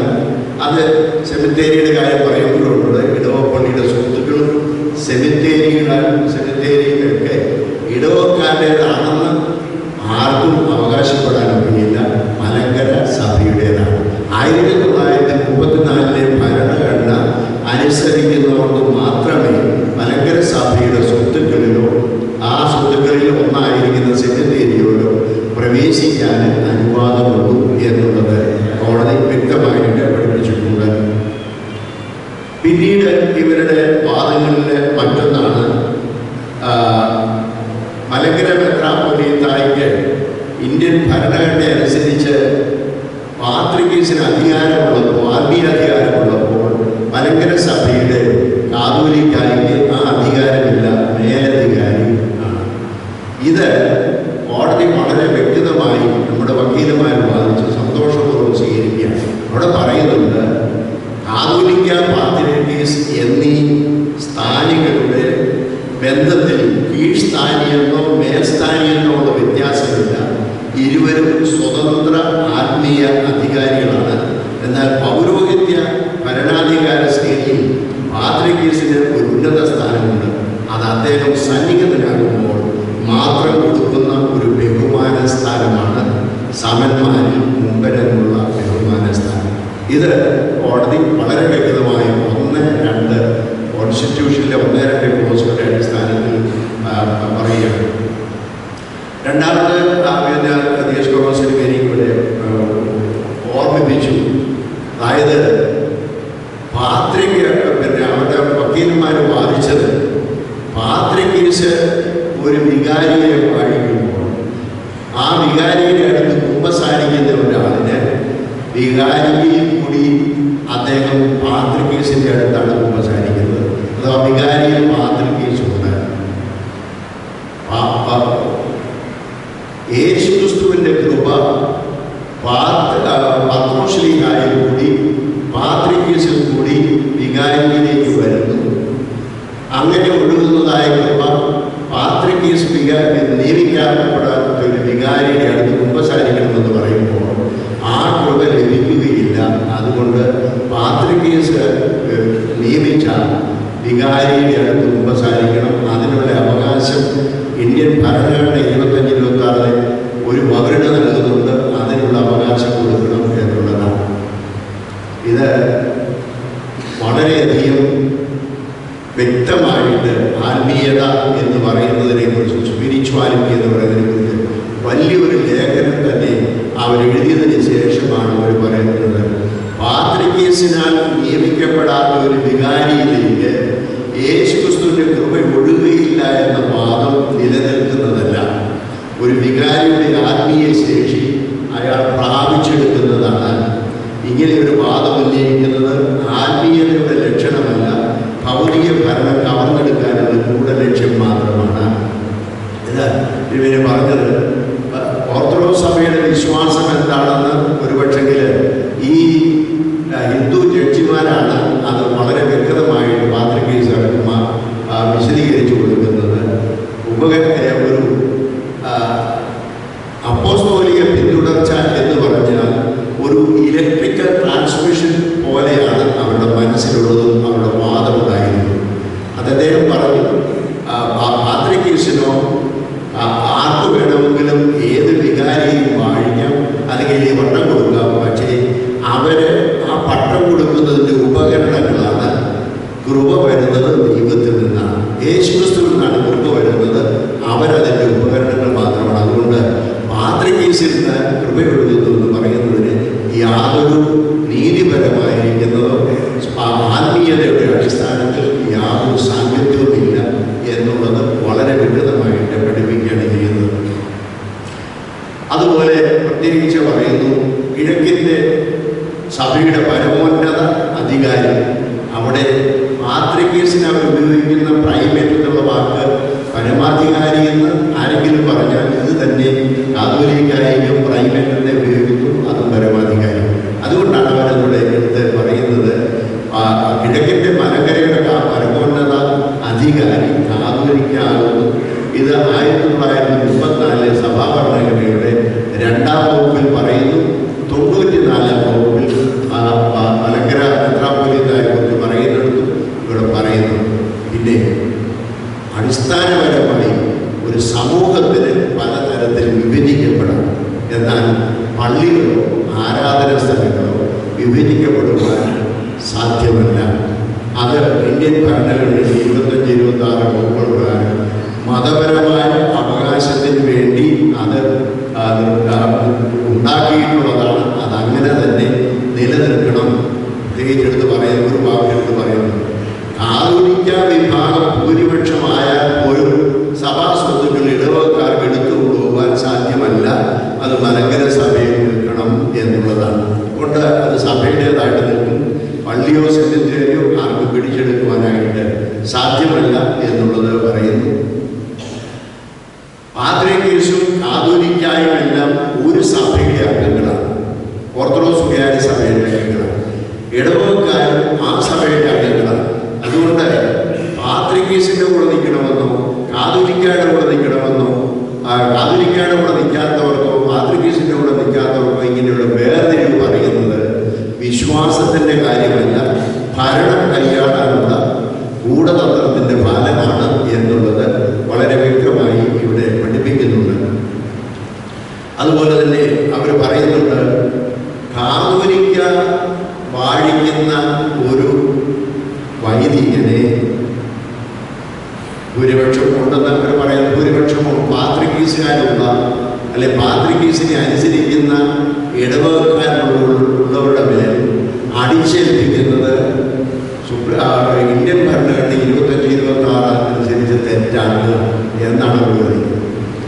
അത് സെമിത്തേരിയുടെ കാര്യം പറയുമ്പോഴുള്ളത് ഇടവപ്പള്ളിയുടെ സ്വത്തുക്കളും സെമിത്തേരിയിലൊക്കെ ഇടവക്കാരുടേതാണെന്ന് ആർക്കും അവകാശപ്പെടാനൊന്നുമില്ല. മലങ്കര സഭയുടേതാണ്. 1934 ഭരണഘടന അനുസരിക്കുന്നവർക്ക് മാത്രമേ മലങ്കര സഭയുടെ സ്വത്തുക്കളിലോ ആ സ്വത്തുക്കളിൽ ഒന്നായിരിക്കുന്ന സെമിത്തേരിയോടോ പ്രവേശിക്കാൻ അനുവാദമുള്ളൂ എന്നുള്ളത് കോടതി വ്യക്തമായിട്ട് പഠിപ്പിച്ചിട്ടുണ്ട്. പിന്നീട് ഇവരുടെ വാദങ്ങളിൽ മറ്റൊന്നാണ് മലങ്കര മെത്രാപ്പൊലീത്തായ്ക്ക് ഇന്ത്യൻ ഭരണഘടന അനുസരിച്ച് പാത്രികീസിന് അധികാരമുള്ളപ്പോൾ, ആത്മീയ അധികാരമുള്ളപ്പോൾ മലങ്കര സഭയുടെ കാതോലിക്കായ്ക്ക് ആ അധികാരമില്ല, മേലധികാരി ആണ്. ഇത് കോടതി വളരെ വ്യക്തമായി നമ്മുടെ വക്കീലന്മാർ വാദിച്ച് സന്തോഷപൂർവ്വം സ്വീകരിക്കുകയാണ്. അവിടെ പറയുന്നുണ്ട്, കാതോലിക്ക, പാത്രികീസ് എന്നീ സ്ഥാനികളുടെ ബന്ധത്തിൽ കീഴ്സ്ഥാനിയെന്നോ മേൽസ്ഥാനിയെന്നോ ഉള്ള വ്യത്യാസമില്ല. ഇരുവരും സ്വതന്ത്ര ആത്മീയ അധികാരികളാണ്. എന്നാൽ പൗരോഹിത്യ ഭരണാധികാര ശ്രേണിയിൽ പാത്രികീസിന് ഒരു ഉന്നത സ്ഥാനമുണ്ട്. അത് അദ്ദേഹം സന്നിഹിതനാകുമ്പോൾ മാത്രം കൊടുക്കുന്ന ഒരു ബഹുമാന സ്ഥാനമാണ്, സമന്മാരിൽ മുമ്പനുള്ള ബഹുമാന സ്ഥാനം. ഇത് കോടതി വളരെ വ്യക്തമായി 1-2 കോൺസ്റ്റിറ്റ്യൂഷനിലെ 1-2 ക്ലോസുകളുടെ അടിസ്ഥാനത്തിൽ പറയുകയാണ്. രണ്ടാമത് ദേശ് കോൺഗ്രസിന് ഇവിടെ ഓർമ്മിപ്പിച്ചു. അതായത് അവരുടെ വക്കീലന്മാർ വാദിച്ചത്, പാത്രികീസ് ഒരു വികാരിയെ വാഴിക്കുമ്പോൾ ആ വികാരിയുടെ അടുത്ത് കുമ്പസാരിക്കുന്ന ഒരാളിന് വികാരിയിൽ കൂടി അദ്ദേഹം പാത്രികീസിൻ്റെ അടുത്താണ് കുമ്പസാരിക്കുന്നത്. അഥവാ വികാരിയിൽ പാത്രികീസുണ്ട്. യേശുക്രിസ്തുവിൻ്റെ കൃപ പത്രോശ്ലീഹായിൽ കൂടി പാത്രികീസിൽ കൂടി വികാരിയിലേക്ക് വരുന്നു. അങ്ങനെ ഒഴുകുന്നതായ കൃപ പാത്രികീസ് നിയമിക്കപ്പെടാത്ത ഒരു വികാരിയുടെ അടുത്ത് കുമ്പസാരിക്കണമെന്ന് പറയുമ്പോൾ ആ കൃപ ലഭിക്കുകയില്ല. അതുകൊണ്ട് പാത്രികീസ് നിയമിച്ച വികാരിയുടെ അടുത്ത് കുമ്പസാരിക്കണം. അതിനുള്ള അവകാശം ഇന്ത്യൻ ഭരണഘടന 25-26 ഒരു പൗരന് നൽകുന്നുണ്ട്. അതിനുള്ള അവകാശം കൊടുക്കണം എന്നുള്ളതാണ്. ഇത് വളരെയധികം വ്യക്തമായിട്ട് ആത്മീയത എന്ന് പറയുന്നതിനെ കുറിച്ച്, സ്പിരിച്വാലിറ്റി എന്ന് പറയുന്നതിനെ കുറിച്ച് വലിയൊരു ലേഖനം തന്നെ അവരെഴുതിയതിന് ശേഷമാണ് അവർ പറയുന്നത്. പാത്രികീസിനാൽ നിയമിക്കപ്പെടാത്ത ഒരു വികാരിയിലേക്ക് യേശുക്രിസ്തുവിൻ്റെ കൃപ ഒഴുകുകയില്ല എന്ന വാദം നിലനിൽക്കുന്നതല്ല. ഒരു വികാരിയുടെ ആത്മീയ ശേഷി അയാൾ പ്രാപിച്ചെടുക്കുന്നതാണ്. ഇങ്ങനെ ഒരു വാദം ഉന്നയിക്കുന്നത് ആത്മീയതയുടെ ലക്ഷണമല്ല, ഭൗതിക ഭരണം കവർന്നെടുക്കാനുള്ള ഗൂഢലക്ഷ്യം മാത്രമാണ്. ഇത് ഇവര് പറഞ്ഞത് ഓർത്തഡോക്സ് സഭയുടെ വിശ്വാസം എന്താണെന്ന് ഒരുപക്ഷെങ്കിൽ ഈ ഹിന്ദു ജഡ്ജിമാരാണ് അത് വളരെ വ്യക്തമായിട്ട് പാത്രികീസ് അടക്കമാർ വിശദീകരിച്ചു കൊടുക്കുന്നത്. ഒരു അപ്പോസ്തോലിക പിന്തുടർച്ച എന്ന് പറഞ്ഞാൽ ഒരു ഇലക്ട്രിക്കൽ ട്രാൻസ്മിഷൻ പോലെയാണ് അവരുടെ മനസ്സിലുള്ളതും അവരുടെ വാദമുണ്ടായിരുന്നത്. അത് അദ്ദേഹം പറഞ്ഞു, പാത്രികീസിനോ ആർക്ക് വേണമെങ്കിലും ഏത് വികാരിയും വാഴിക്കാം, അല്ലെങ്കിൽ ഈ പട്ടം കൊടുക്കാം. പക്ഷേ അവര് ആ പട്ടം കൊടുക്കുന്നതിൻ്റെ ഉപകരണങ്ങളാണ്. കൃപ വരുന്നത് ദൈവത്തിൽ നിന്നാണ്, യേശുക്രിസ്തുവിൽ നിന്നാണ് കൃപ വരുന്നത്. അവരതിൻ്റെ ഉപകരണങ്ങൾ മാത്രമാണ്. അതുകൊണ്ട് പാത്രികീസിൽ നിന്ന് കൃപ കൊടുക്കുന്നു എന്ന് പറയുന്നതിന് യാതൊരു നീതിപരമായിരിക്കുന്നതോ ആത്മീയതയുടെ അടിസ്ഥാനത്തിൽ യാതൊരു സാങ്കത്യവുമില്ല എന്നുള്ളത് വളരെ വികൃതമായിട്ട് പഠിപ്പിക്കുകയാണ് ചെയ്യുന്നത്. അതുപോലെ പ്രത്യേകിച്ച് പറയുന്നു, കിഴക്കിൻ്റെ സഭയുടെ പരമോന്നത അധികാരി, അവിടെ പാത്രികീസിന് അവർ ഉപയോഗിക്കുന്ന പ്രൈമേറ്റ് എന്നുള്ള വാക്ക് പരമാധികാരി എന്ന് ആരെങ്കിലും പറഞ്ഞാൽ ഇത് തന്നെ കാതോലിക്കായിരിക്കും പ്രൈമേറ്റ് തന്നെ ഉപയോഗിക്കുന്നു, അതും പരമാധികാരി. അതുകൊണ്ടാണ് അവരതിലൂടെ എടുത്ത് പറയുന്നത് കിഴക്കിൻ്റെ മലങ്കരയുടെ പരമോന്നത അധികാരി കാതോലിക്കാകുന്നു. ഇത് 1934 സഭാഭരണഘടനയുടെ 2ാം വകുപ്പിൽ പറയുന്നു. 94ാം വകുപ്പിൽ മലങ്കര മെത്രാപ്പൊലീത്തായെ കുറിച്ച് പറയുന്നിടത്തും ഇവിടെ പറയുന്നു. പിന്നെ അടിസ്ഥാനപരമായി ഒരു സമൂഹത്തിന് പലതരത്തിൽ വിഭജിക്കപ്പെടാം. എന്നാൽ പള്ളികളോ ആരാധന സ്ഥലങ്ങളോ വിഭജിക്കപ്പെടുവാൻ സാധ്യമല്ല. അത് ഇന്ത്യൻ ഭരണഘടനയിൽ 25-26 വകുപ്പുകൾ പ്രകാരം മതപരമായ അവകാശത്തിന് വേണ്ടി അത് ഉണ്ടാക്കിയിട്ടുള്ളതാണ്. അതങ്ങനെ തന്നെ നിലനിൽക്കണം. പ്രത്യേകിച്ചെടുത്ത് പറയുന്ന ഒരു വാക്കെടുത്ത് പറയുന്നു, സാധ്യമല്ല എന്നുള്ളത് പറയുന്നു. പാത്രികേസും കാതോലിക്കായും എല്ലാം ഒരു സഭയുടെ അംഗങ്ങളാണ്. ഓർത്തഡോക്സ് സുറിയാനി സഭയുടെ അംഗങ്ങളാണ്. ഇടവകക്കാരും ആ സഭയുടെ അംഗങ്ങളാണ്. അതുകൊണ്ട് പാത്രികേസിൻ്റെ കൂടെ നിൽക്കണമെന്നോ കാതോലിക്കയുടെ കൂടെ നിൽക്കണമെന്നോ കാതോലിക്കയുടെ കൂടെ നിൽക്കാത്തവർക്കോ പാത്രികേസിൻ്റെ കൂടെ നിൽക്കാത്തവർക്കോ ഇങ്ങനെയുള്ള വേർതിരിവ് പറയുന്നത് വിശ്വാസത്തിൻ്റെ കാര്യമല്ല, ഭരണം കൈയാളാനുള്ള ഗൂഢതന്ത്രത്തിൻ്റെ ഫലമാണ് എന്നുള്ളത് വളരെ വ്യക്തമായി ഇവിടെ പഠിപ്പിക്കുന്നുണ്ട്. അതുപോലെ തന്നെ അവർ പറയുന്നുണ്ട്, കാതോലിക്ക വാഴിക്കുന്ന ഒരു വൈദികനെ ഭൂരിപക്ഷം ഉണ്ടെന്ന് അവർ പറയുന്നത്, ഭൂരിപക്ഷമോ പാത്രികീസുകാരുള്ള അല്ലെ പാത്രികീസിനെ അനുസരിക്കുന്ന ഇടവകക്കാരുള്ളവരുടെ മേൽ അടിച്ചേൽപ്പിക്കുന്നത് ഇന്ത്യൻ ഭരണഘടന 25-26 അനുസരിച്ച് തെറ്റാണ് എന്നാണ് പറയുന്നത്.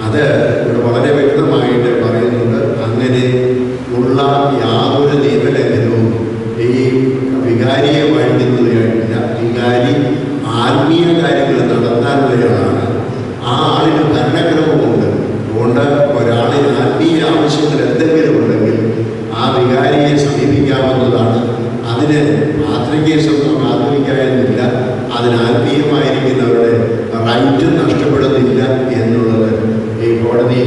അത് ഇവിടെ വളരെ വ്യക്തമായിട്ട് പറയുന്നുണ്ട്. അങ്ങനെ ഉള്ള യാതൊരു നിയമലംഘനവും ഈ വികാരിയെ വഴിക്കുന്നതായിട്ടില്ല. വികാരി ആത്മീയ കാര്യങ്ങൾ നടത്താനുള്ളതാണ്. ആ ആളിന് ഭരണക്രമമുണ്ട്. അതുകൊണ്ട് ഒരാളിന് ആത്മീയ ആവശ്യങ്ങൾ എന്തെങ്കിലും ഉണ്ടെങ്കിൽ ആ വികാരിയെ സമീപിക്കാവുന്നതാണ്. അതിന് പാത്രികേസൊന്നും കാതോലിക്കായെന്നില്ല. അതിന് ആത്മീയമായിരിക്കുന്നവരുടെ റൈറ്റ് നഷ്ടപ്പെടുന്നില്ല എന്നുള്ളത് ഈ കോടതി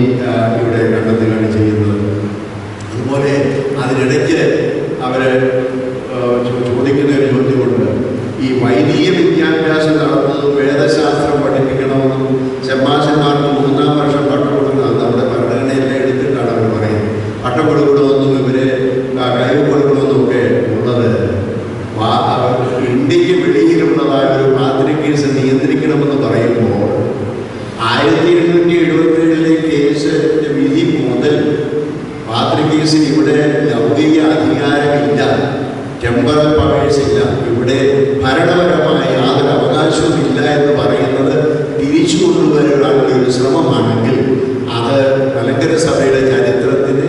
ഇവിടെ കണ്ടെത്തുകയാണ് ചെയ്യുന്നത്. അതുപോലെ അതിനിടയ്ക്ക് അവർ ചോദിക്കുന്ന ഒരു ചോദ്യമുണ്ട്. ഈ വൈദിക വിദ്യാഭ്യാസം നടത്തുന്നതും വേദശാസ്ത്രം പഠിപ്പിക്കണമെന്നും ചെമ്മാശന്മാർക്ക് 3-ാം വർഷം പട്ടം കൊടുക്കുന്നത് നമ്മുടെ ഭരണഘടനയെല്ലാം എടുത്തിട്ടാണ് അവർ പറയുന്നത്. പട്ടം കൊടുക്കണമെന്നും ഇവരെ കഴിവ് കൊടുക്കണമെന്നും ഒക്കെ ഉള്ളത് ഇന്ത്യക്ക് വെളിയിലുള്ളതായ ഒരു പാത്രികേസ് നിയന്ത്രിക്കണമെന്ന് പറയുമ്പോൾ 1877 കേസിന്റെ വിധി മുതൽ പാത്രികേസിന് ഇവിടെ ലൗകിക അധികാരമില്ല, ടെമ്പറൽ പവേഴ്സ് ഇല്ല, ഇവിടെ ഭരണപരമായ യാതൊരു അവകാശവും ഇല്ല എന്ന് പറയുന്നത് തിരിച്ചു കൊണ്ടുവരാനുള്ള ഒരു ശ്രമമാണെങ്കിൽ അത് മലങ്കര സഭയുടെ ചരിത്രത്തിന്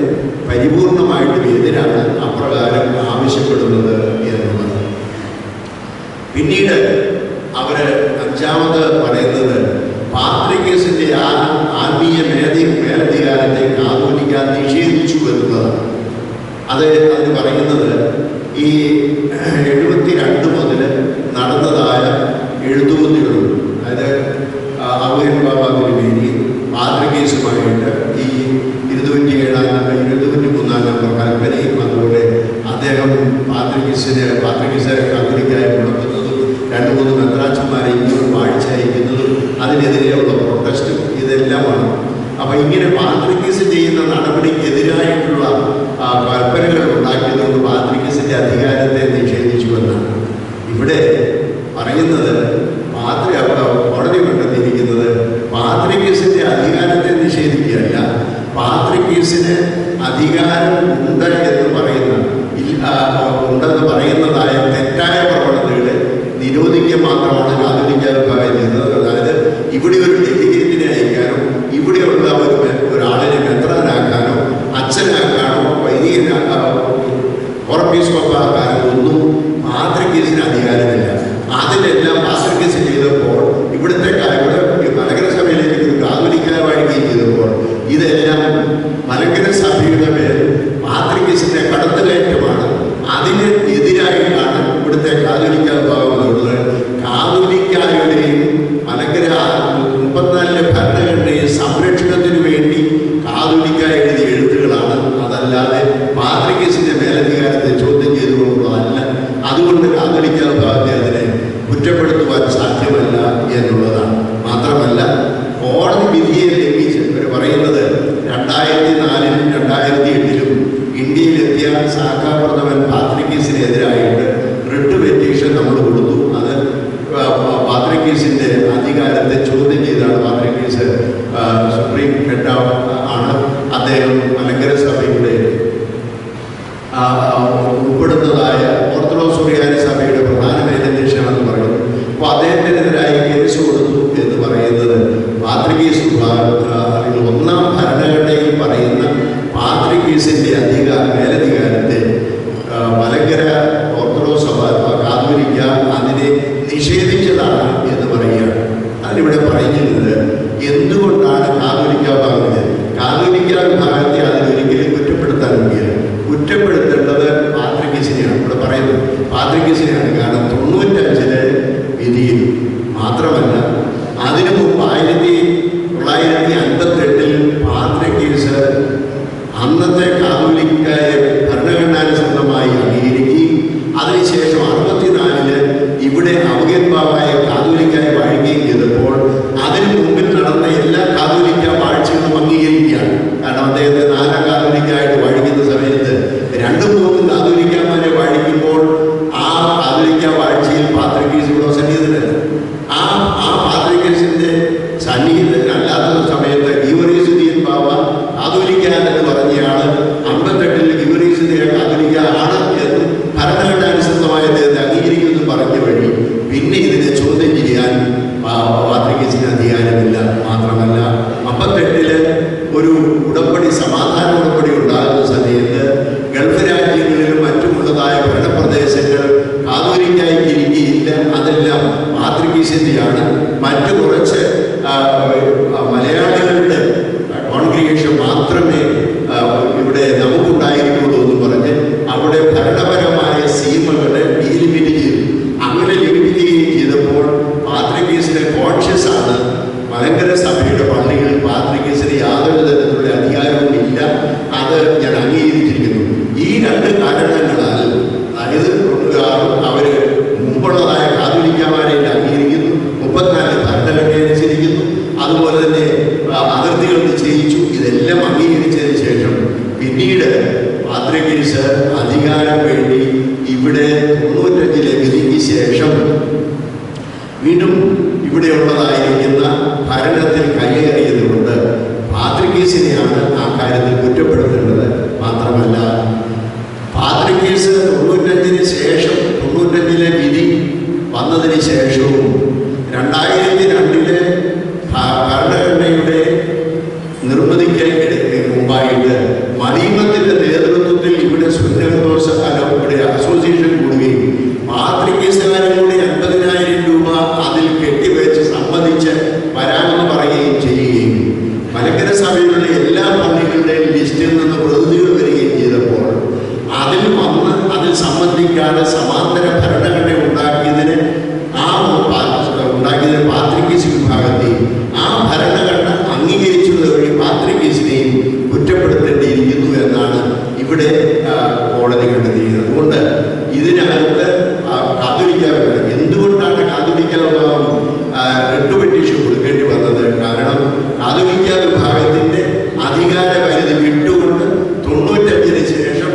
പരിപൂർണമായിട്ടും എതിരാണ് അപ്രകാരം ആവശ്യപ്പെടുന്നത് എന്നുള്ളത്. പിന്നീട് അവർ 5ാമത് പറയുന്നത് പാത്രികേസിന്റെ ആത്മീയ മേലധികാരത്തെ കാതോലിക്ക നിഷേധിച്ചു എന്നുള്ളതാണ്. അതിന് പറയുന്നത് ഈ 72 മുതൽ നടന്നതായ എഴുത്തുകുത്തികളും, അതായത് അബൂയൻ ബാബ തിരുമേനി പാത്രികേസുമായിട്ട് ഈ 203-ാം നമ്പർ കൽപ്പനയും അതുപോലെ അദ്ദേഹം പാത്രികേസിനെ കാതോലിക്കായി മുടക്കുന്നതും 2-3 മെത്രാച്ചന്മാരെ ഇങ്ങോട്ട് വാഴിച്ചയക്കുന്നതും അതിനെതിരെയുള്ള പ്രൊട്ടസ്റ്റും ഇതെല്ലാമാണ്. അപ്പം ഇങ്ങനെ പാത്രികേസ് ചെയ്യുന്ന നടപടിക്കെതിരായിട്ടുള്ള കൽപ്പനകൾ ഉണ്ടാക്കിയതുകൊണ്ട് പാത്രികേസിൻ്റെ അധികാരത്തെ നിഷേധിച്ചുവെന്നാണ് ഇവിടെ പറയുന്നത്. കോടതി കണ്ടെത്തിയിരിക്കുന്നത് പാത്രികേസിൻ്റെ അധികാരത്തെ നിഷേധിക്കുകയല്ല, പാത്രികേസിന് അധികാരം ഉണ്ടെന്ന് പറയുന്നതായ തെറ്റായ പ്രവണതകളെ നിരോധിക്കുക മാത്രമാണ് കാതോലിക്ക വിഭാഗം ചെയ്യുന്നത്. അതായത് ഇവിടെ ഒരു ഡെലിഗേറ്റിനെ അയക്കാനോ ഇവിടെയുള്ള ഒരാളിനെ മെത്രാനാക്കാനോ അച്ഛനാക്കാനോ വൈദികനാക്കാനോ ഓർപ്പീസ്കോപ്പാക്കാനോ ഒന്നും പാത്രികേസിന് അധികാരമില്ല. അതിലെല്ലാം പാത്രികേസ് ചെയ്തപ്പോൾ ഇവിടുത്തെ മലങ്കര സഭയിലേക്ക് ഒരു കാതോലിക്ക വാഴുകയും ചെയ്തപ്പോൾ ഇതെല്ലാം മലങ്കര സഭയുടെ മേൽ പാത്രികേസിന്റെ കടത്തുകയറ്റമാണ്. അതിന് എതിരായിട്ടാണ് ഇവിടുത്തെ കാതോലിക്ക വിഭാഗമുള്ളത്. കാതോലിക്കാരുടെയും മലങ്കര 34 ഭരണഘടനയെ സംരക്ഷണത്തിനു വേണ്ടി കാതോലിക്ക എഴുതിയ എഴുത്തുകളാണ്. അതല്ലാതെ പാത്രികേസിന്റെ മേലധികാരത്തെ ചോദ്യം ചെയ്തുകൊണ്ടുള്ളതല്ല. അതുകൊണ്ട് കാതോലിക്ക വിഭാഗത്തെ അതിനെ കുറ്റപ്പെടുത്തുവാൻ സാധ്യമല്ല എന്നുള്ളതാണ്. മാത്രമല്ല കോടതി വിധിയെ ലംഘിച്ച് ഇവർ പറയുന്നത് 2004-ലും 2008-ലും ഇന്ത്യയിലെത്തിയ സാഖാപ്രഥമൻ പാത്രികേസിനെതിരായിട്ട് റിട്ട് പെറ്റീഷൻ നമ്മൾ കൊടുത്തു. അത് പാത്രികേസിൻ്റെ അധികാരത്തെ ചോദ്യം ചെയ്താണ്. പാത്രികേസ് സുപ്രീം ഹെഡ് ആണ്. അദ്ദേഹം മലങ്കര സഭയുടെ ഉൾപ്പെടുന്നതായ ഓർത്തഡോക്സ് സുറിയാനി സഭയുടെ പ്രധാന മേലധ്യക്ഷനാണെന്ന് പറയുന്നു. അപ്പോൾ അദ്ദേഹത്തിനെതിരായി കേസ് കൊടുത്തു എന്ന് പറയുന്നത് പാത്രികേസ് അല്ലെങ്കിൽ 1-ാം ഭരണഘടനയിൽ പറയുന്ന പാത്രികേസിൻ്റെ മേലധികാരത്തെ മലങ്കര ഓർത്തഡോക്സ് സഭ കാതോലിക്ക അതിനെ കൂതാശയിൽ പാത്രികീസ് ഇവിടെ സന്നിഹിതനല്ല. ആ പാത്രികീസിൻ്റെ സന്നിഹിതനല്ലാത്ത സമയത്ത് ഗീവറീസുദ്ദീൻ ബാവ കാതോലിക്ക എന്ന് പറഞ്ഞയാൾ 58 ഗീവറീസുദ്ദീൻ കാതോലിക്ക ആണ് എന്ന് ഭരണഘടനാനുസൃതമായ അദ്ദേഹത്തെ അംഗീകരിക്കുമെന്ന് പറഞ്ഞ വഴി പിന്നെ ഇതിനെ ചോദ്യം ചെയ്യാൻ പാത്രികീസിന് അധികാരമില്ല. മാത്രമല്ല 58 ഒരു ഉടമ്പടി, സമാധാന ഉടമ്പടി ഉണ്ടാകുന്ന സമയത്ത് ഗൾഫ് രാജ്യങ്ങളിലും മറ്റുമുള്ളതായ ഭരണപ്രദേശങ്ങൾ കാതോലിക്കായ്ക്ക് ഇരിക്കുകയില്ല. അതെല്ലാം പാത്രികീസിൻ്റെയാണ്. മറ്റു കുറച്ച് മലയാളികളുടെ കോൺഗ്രിഗേഷൻ മാത്രമേ ഇവിടെ നമുക്കുണ്ടായിരിക്കുള്ളൂ എന്ന് പറഞ്ഞ് അവിടെ ഭരണപരമായ സീമകളെ ഡീലിമിറ്റ് ചെയ്തു. അങ്ങനെ ലിമിറ്റ് ചെയ്യുകയും ചെയ്തപ്പോൾ പാത്രികീസിന് കോൺഷ്യസ് ആണ് മലങ്കര സഭയുടെ പള്ളികളിൽ പാത്രികീസിന് യാതൊരു തരത്തിലുള്ള അധികാരവും ഇല്ല, അത് ഞാൻ അംഗീകരിച്ചിരിക്കുന്നു. ഈ രണ്ട് കാരണങ്ങളാൽ, അതായത് അവർ മുമ്പുള്ളതായ കാതോലിക്കമാരെ അംഗീകരിക്കുന്നു, 34 ഭരണഘടന അനുസരിക്കുന്നു, അതുപോലെ തന്നെ അതിർത്തികൾ നിശ്ചയിച്ചു. ഇതെല്ലാം അംഗീകരിച്ചതിന് ശേഷം പിന്നീട് പാത്രികീസ് അധികാരം വേണ്ടി ഇവിടെ 95 വിധിക്ക് ശേഷം വീണ്ടും ഇവിടെയുള്ളതായിരിക്കുന്ന ഭരണത്തിൽ കൈയേറിയതുകൊണ്ട് പാത്രികീസിനെയാണ് ആ കാര്യത്തിൽ കുറ്റപ്പെടുത്തേണ്ടത്. മാത്രമല്ല പാത്രികീസ് 95 ശേഷം 95 വിധി വന്നതിന് ശേഷവും 2002 ഭരണഘടനയുടെ നിർമ്മിതിക്ക് മുമ്പായിട്ട് മദീമത്തിൻ്റെ നേതൃത്വത്തിൽ ഇവിടെ ഇവിടെ അസോസിയേഷൻ കൂടുകയും പാത്രികീസുകാരും കൂടി 50,000 രൂപ അതിൽ കെട്ടിവെച്ച് സമ്മതിച്ച് വരാമെന്ന് പറയുകയും ചെയ്യുകയും മലങ്കര സഭയിലുള്ള എല്ലാ പള്ളികളുടെയും ലിസ്റ്റിൽ നിന്ന് പ്രതിനിധികൾ വരികയും ചെയ്തപ്പോൾ അതിൽ സംബന്ധിക്കാതെ സമാന്തര ഭരണഘടന ഉണ്ടാക്കിയതിന് പാത്രികീസ് വിഭാഗത്തെയും ആ ഭരണഘടന അംഗീകരിച്ചത് വഴി പാത്രികീസിനെയും കുറ്റപ്പെടുത്തേണ്ടിയിരിക്കുന്നു എന്നാണ് ഇവിടെ കോടതി കണ്ടെത്തിയത്. അതുകൊണ്ട് ഇതിനകത്ത് കാതോലിക്ക വിഭാഗം എന്തുകൊണ്ടാണ് കാതോലിക്ക വിഭാഗം റിട്ട് പെറ്റീഷൻ കൊടുക്കേണ്ടി വന്നത്? കാരണം കാതോലിക്ക വിഭാഗത്തിൻ്റെ അധികാര പരിധി വിട്ടുകൊണ്ട് 95 ശേഷം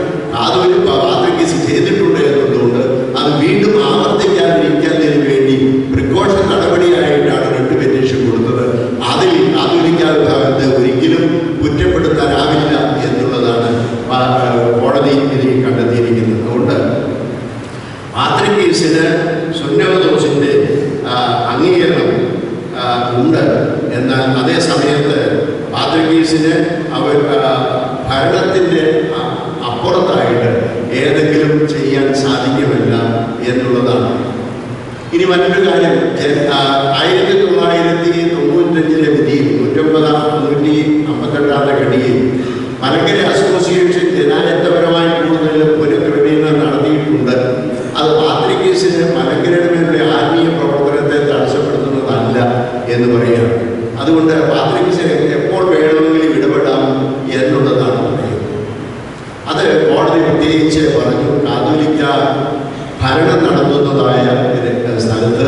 പാത്രികീസ് ചെയ്തിട്ടുണ്ട് എന്നതുകൊണ്ട് അത് വീണ്ടും ആവർത്തിക്കാതിരിക്കുന്നതിന് വേണ്ടി പ്രിക്കോഷൻ നടപടിയായിട്ടാണ് റിട്ട് പെറ്റീഷൻ കൊടുത്തത്. അതിൽ കാതോലിക്ക വിഭാഗത്തെ ഒരിക്കലും കുറ്റപ്പെടുത്താനാവില്ല എന്നുള്ളതാണ് കോടതി ഇതിൽ കണ്ടെത്തിയിരിക്കുന്നത്. അതുകൊണ്ട് പാത്രികീസിന് സുന്നഹദോസിൻ്റെ അംഗീകരണം ഉണ്ട്. എന്നാൽ അതേ സമയത്ത് പാത്രികീസിന് ഭരണത്തിൻ്റെ അപ്പുറത്തായിട്ട് ഏതെങ്കിലും ചെയ്യാൻ സാധിക്കുമല്ല എന്നുള്ളതാണ്. ഇനി മറ്റൊരു കാര്യം, 1995 വിധിയിൽ 158 ഘടികയിൽ മലങ്കര അസോസിയേഷൻ ജനായത്തപരമായി കൂടുതൽ പുനഃക്രമീകരണം നടത്തിയിട്ടുണ്ട്. അത് പാത്രികീസിന് മലങ്കരയുടെ മേലുള്ള ആത്മീയ പ്രവർത്തനത്തെ തടസ്സപ്പെടുത്തുന്നതല്ല എന്ന് പറയുകയാണ്. അതുകൊണ്ട് പാത്രികീസിന് എപ്പോൾ വേണമെങ്കിലും ഇടപെടാം എന്നുള്ളതാണ് പറയുന്നത്. അത് കോടതി പ്രത്യേകിച്ച് പറഞ്ഞു. കാതോലിക്ക ഭരണം നടത്തുന്നതായ സ്ഥലത്ത്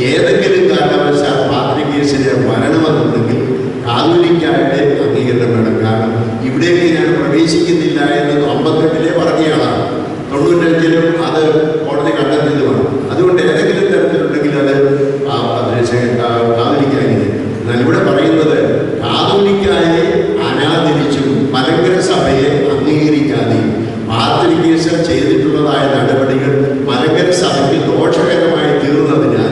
ഏതെങ്കിലും കാരണവശാൽ പാത്രികീസിന് വരണമെന്നുണ്ടെങ്കിൽ കാതോലിക്കയുടെ അംഗീകരണം വേണം. കാരണം ഇവിടേക്ക് ഞാൻ പ്രവേശിക്കുന്നില്ല എന്ന് 58 പറഞ്ഞയാളാണ്. 95 അത് കോടതി കണ്ടെത്തിയതുമാണ്. അതുകൊണ്ട് ഏതെങ്കിലും തരത്തിലുണ്ടെങ്കിൽ അത് കാതോലിക്കായില്ല. എന്നാൽ ഇവിടെ പറയുന്നത് കാതോലിക്കായെ അനാദരിച്ചും മലങ്കര സഭയെ അംഗീകരിക്കാതെയും പാത്രികീസ് ചെയ്തിട്ടുള്ളതായ നടപടികൾ മലങ്കര സഭയ്ക്ക് ദോഷകരമായി തീർന്നതിനാൽ